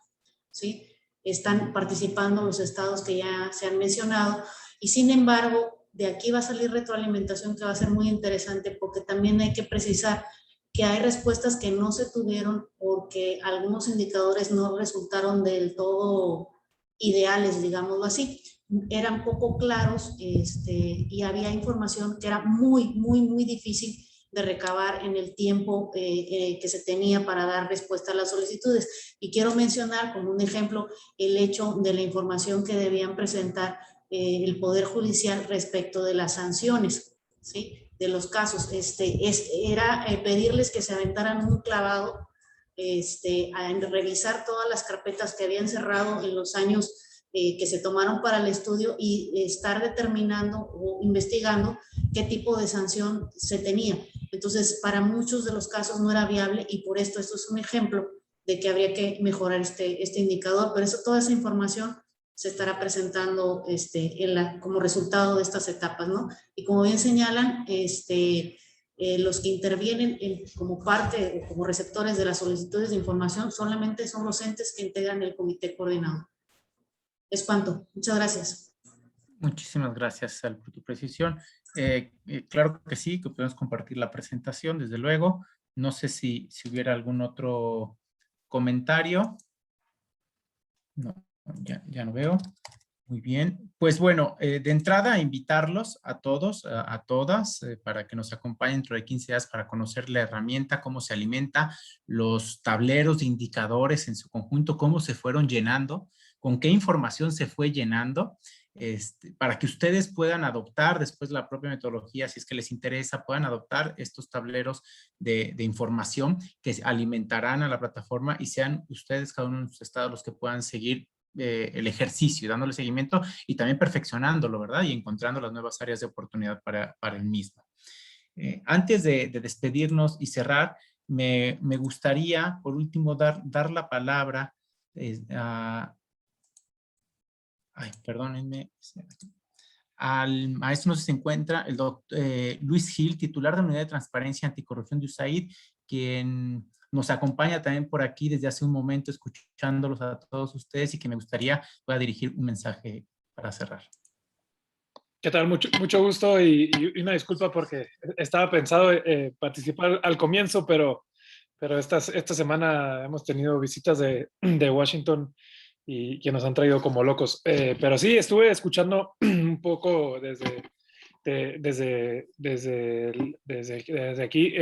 ¿sí? Están participando los estados que ya se han mencionado y sin embargo, de aquí va a salir retroalimentación que va a ser muy interesante porque también hay que precisar que hay respuestas que no se tuvieron porque algunos indicadores no resultaron del todo ideales, digámoslo así. Eran poco claros y había información que era muy, muy, muy difícil de recabar en el tiempo que se tenía para dar respuesta a las solicitudes. Y quiero mencionar como un ejemplo el hecho de la información que debían presentar el Poder Judicial respecto de las sanciones, ¿sí? De los casos. Era pedirles que se aventaran un clavado a revisar todas las carpetas que habían cerrado en los años que se tomaron para el estudio y estar determinando o investigando qué tipo de sanción se tenía. Entonces, para muchos de los casos no era viable y por esto es un ejemplo de que habría que mejorar este indicador, pero toda esa información se estará presentando como resultado de estas etapas, ¿no? Y como bien señalan, los que intervienen como parte o como receptores de las solicitudes de información solamente son los entes que integran el comité coordinador. Es cuanto. Muchas gracias. Muchísimas gracias, Sal, por tu precisión. Claro que sí, que podemos compartir la presentación, desde luego. No sé si hubiera algún otro comentario. No, ya no veo. Muy bien. Pues bueno, de entrada, invitarlos a todos, a todas, para que nos acompañen dentro de 15 días para conocer la herramienta, cómo se alimenta, los tableros de indicadores en su conjunto, cómo se fueron llenando, con qué información se fue llenando, para que ustedes puedan adoptar después la propia metodología, si es que les interesa, puedan adoptar estos tableros de información que alimentarán a la plataforma y sean ustedes, cada uno de sus estados, los que puedan seguir el ejercicio, dándole seguimiento y también perfeccionándolo, ¿verdad? Y encontrando las nuevas áreas de oportunidad para el mismo. Antes de despedirnos y cerrar, me gustaría, por último, dar la palabra perdónenme, al maestro, no sé si se encuentra, el doctor Luis Gil, titular de la Unidad de Transparencia y Anticorrupción de USAID, quien nos acompaña también por aquí desde hace un momento, escuchándolos a todos ustedes y que me gustaría pueda dirigir un mensaje para cerrar. ¿Qué tal? Mucho gusto y una disculpa porque estaba pensado participar al comienzo, pero esta semana hemos tenido visitas de Washington y que nos han traído como locos. Pero sí, estuve escuchando un poco desde aquí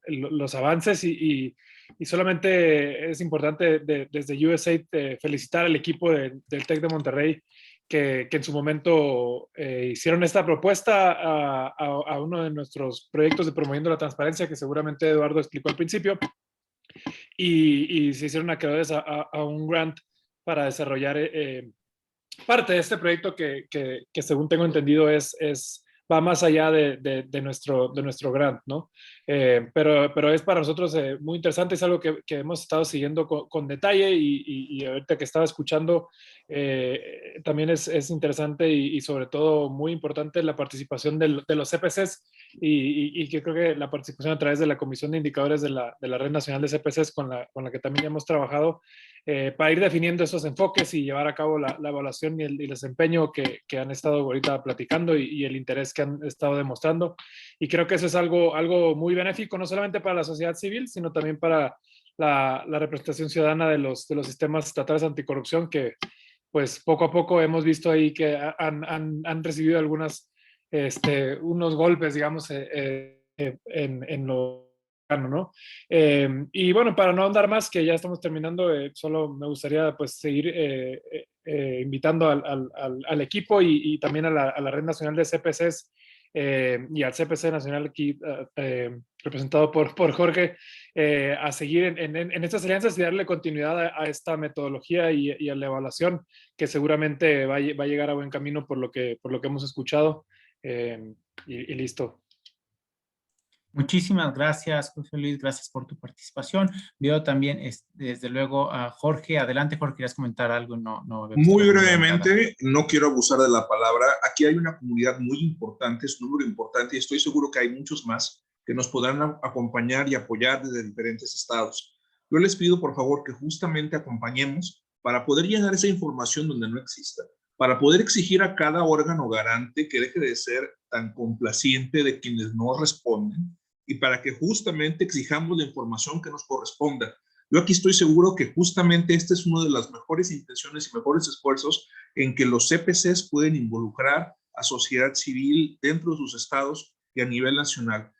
los avances y solamente es importante desde USAID felicitar al equipo del TEC de Monterrey que en su momento hicieron esta propuesta a uno de nuestros proyectos de Promoviendo la Transparencia, que seguramente Eduardo explicó al principio, y se hicieron acreedores a un grant para desarrollar parte de este proyecto que según tengo entendido va más allá de nuestro grant, ¿no? Pero es para nosotros muy interesante, es algo que hemos estado siguiendo con detalle y ahorita que estaba escuchando también es interesante y sobre todo muy importante la participación de los CPCs y que creo que la participación a través de la Comisión de Indicadores de la Red Nacional de CPCs con la que también hemos trabajado para ir definiendo esos enfoques y llevar a cabo la evaluación y el desempeño que han estado ahorita platicando y el interés que han estado demostrando. Y creo que eso es algo muy benéfico, no solamente para la sociedad civil, sino también para la representación ciudadana de los sistemas estatales anticorrupción, que pues poco a poco hemos visto ahí que han recibido unos golpes, digamos, en lo ¿no? Y bueno, para no andar más, que ya estamos terminando, solo me gustaría pues seguir invitando al equipo y también a la Red Nacional de CPCs y al CPC Nacional aquí representado por Jorge, a seguir en estas alianzas y darle continuidad a esta metodología y a la evaluación que seguramente va a llegar a buen camino por lo que hemos escuchado y listo. Muchísimas gracias, José Luis, gracias por tu participación. Veo también, desde luego, a Jorge. Adelante, Jorge, ¿quieres comentar algo? No, muy brevemente, no quiero abusar de la palabra. Aquí hay una comunidad muy importante, es un número importante, y estoy seguro que hay muchos más que nos podrán acompañar y apoyar desde diferentes estados. Yo les pido, por favor, que justamente acompañemos para poder llenar esa información donde no exista, para poder exigir a cada órgano garante que deje de ser tan complaciente de quienes no responden, y para que justamente exijamos la información que nos corresponda. Yo aquí estoy seguro que justamente esta es una de las mejores intenciones y mejores esfuerzos en que los CPCs pueden involucrar a sociedad civil dentro de sus estados y a nivel nacional.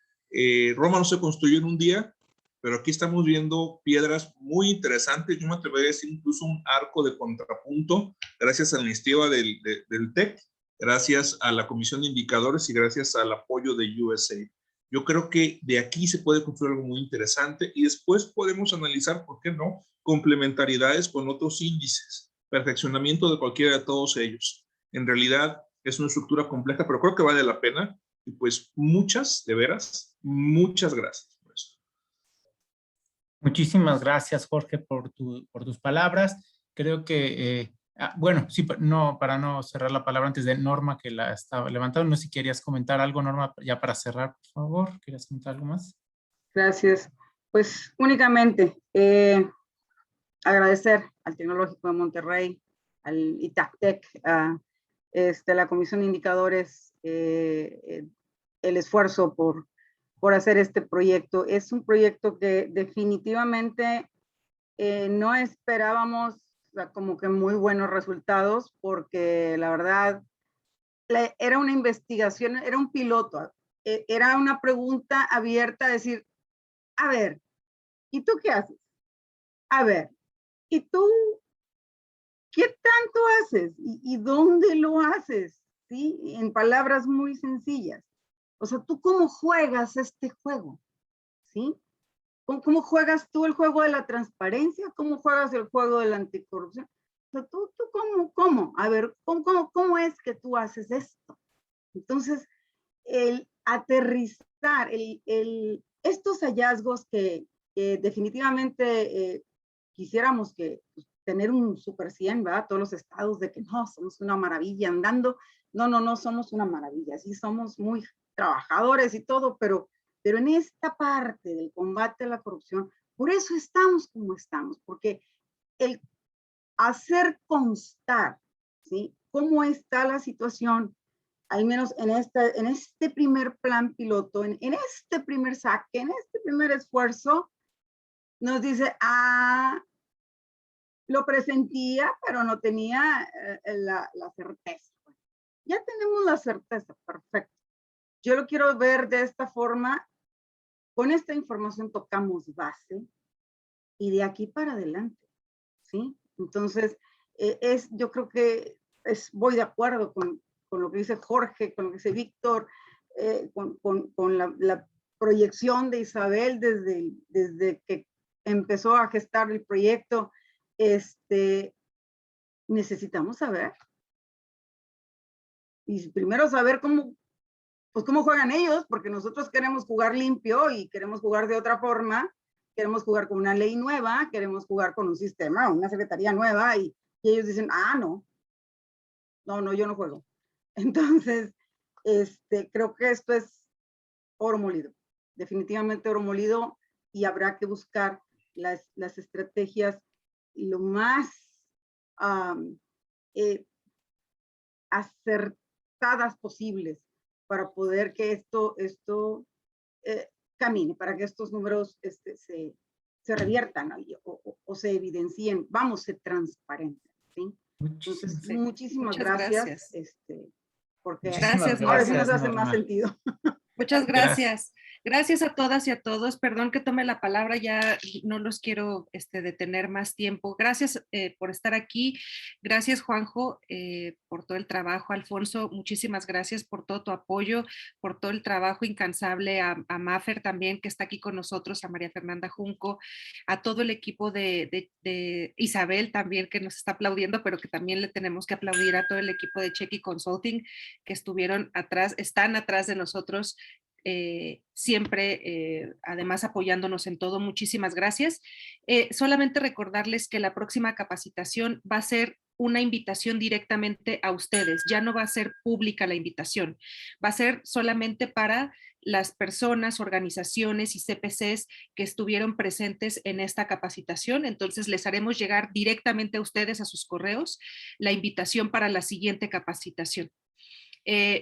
Roma no se construyó en un día, pero aquí estamos viendo piedras muy interesantes. Yo me atrevería a decir incluso un arco de contrapunto, gracias a la iniciativa del TEC, gracias a la Comisión de Indicadores y gracias al apoyo de USAID. Yo creo que de aquí se puede construir algo muy interesante y después podemos analizar, ¿por qué no?, complementariedades con otros índices, perfeccionamiento de cualquiera de todos ellos. En realidad es una estructura compleja, pero creo que vale la pena. Y pues de veras, muchas gracias por eso. Muchísimas gracias, Jorge, por tus palabras. Creo que, bueno, sí, para no cerrar la palabra antes de Norma, que la estaba levantando, no sé si querías comentar algo, Norma, ya para cerrar, por favor. ¿Querías comentar algo más? Gracias. Pues únicamente agradecer al Tecnológico de Monterrey, al ITACTEC, a la Comisión de Indicadores, el esfuerzo por hacer este proyecto. Es un proyecto que definitivamente no esperábamos como que muy buenos resultados, porque la verdad era una investigación, era un piloto, era una pregunta abierta, decir, a ver, ¿y tú qué haces? A ver, ¿y tú qué tanto haces? ¿Y dónde lo haces? ¿Sí? En palabras muy sencillas. O sea, ¿tú cómo juegas este juego? ¿Sí? ¿Cómo juegas tú el juego de la transparencia? ¿Cómo juegas el juego de la anticorrupción? O sea, ¿tú cómo? A ver, ¿cómo es que tú haces esto? Entonces, el aterrizar, estos hallazgos que definitivamente quisiéramos que tener un super 100, ¿verdad? Todos los estados de que no, somos una maravilla andando. No somos una maravilla, sí somos muy trabajadores y todo, pero en esta parte del combate a la corrupción, por eso estamos como estamos, porque el hacer constar, ¿sí?, cómo está la situación, al menos en este primer plan piloto, en este primer saque, en este primer esfuerzo, nos dice, lo presentía, pero no tenía la certeza. Ya tenemos la certeza, perfecto. Yo lo quiero ver de esta forma. Con esta información tocamos base y de aquí para adelante, ¿sí? Entonces, yo creo que voy de acuerdo con lo que dice Jorge, con lo que dice Víctor, con la proyección de Isabel desde que empezó a gestar el proyecto. Necesitamos saber. Y primero saber cómo juegan ellos, porque nosotros queremos jugar limpio y queremos jugar de otra forma, queremos jugar con una ley nueva, queremos jugar con un sistema, una secretaría nueva, y ellos dicen, no, yo no juego. Entonces, creo que esto es oro molido, definitivamente oro molido, y habrá que buscar las estrategias lo más acertadas posibles para poder que esto camine, para que estos números se reviertan o se evidencien, vamos, se transparenten, ¿sí? Entonces, muchísimas gracias. Porque ahora sí nos hace más sentido. Muchas gracias. Gracias a todas y a todos. Perdón que tome la palabra, ya no los quiero detener más tiempo. Gracias por estar aquí. Gracias, Juanjo, por todo el trabajo. Alfonso, muchísimas gracias por todo tu apoyo, por todo el trabajo incansable. A Mafer también, que está aquí con nosotros, a María Fernanda Junco, a todo el equipo de Isabel también, que nos está aplaudiendo, pero que también le tenemos que aplaudir a todo el equipo de Chequi Consulting, que estuvieron atrás, están atrás de nosotros. Siempre, además apoyándonos en todo. Muchísimas gracias. Solamente recordarles que la próxima capacitación va a ser una invitación directamente a ustedes, ya no va a ser pública la invitación, va a ser solamente para las personas, organizaciones y CPCs que estuvieron presentes en esta capacitación. Entonces les haremos llegar directamente a ustedes, a sus correos, la invitación para la siguiente capacitación.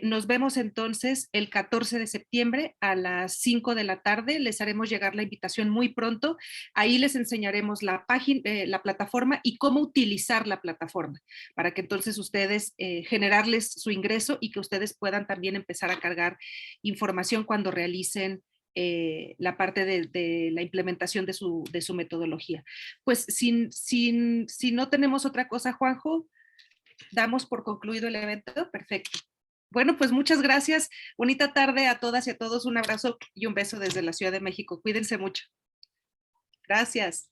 Nos vemos entonces el 14 de septiembre a las 5 de la tarde. Les haremos llegar la invitación muy pronto. Ahí les enseñaremos la página, la plataforma y cómo utilizar la plataforma para que entonces ustedes generarles su ingreso y que ustedes puedan también empezar a cargar información cuando realicen la parte de la implementación de su metodología. Pues si no tenemos otra cosa, Juanjo, damos por concluido el evento. Perfecto. Bueno, pues muchas gracias. Bonita tarde a todas y a todos. Un abrazo y un beso desde la Ciudad de México. Cuídense mucho. Gracias.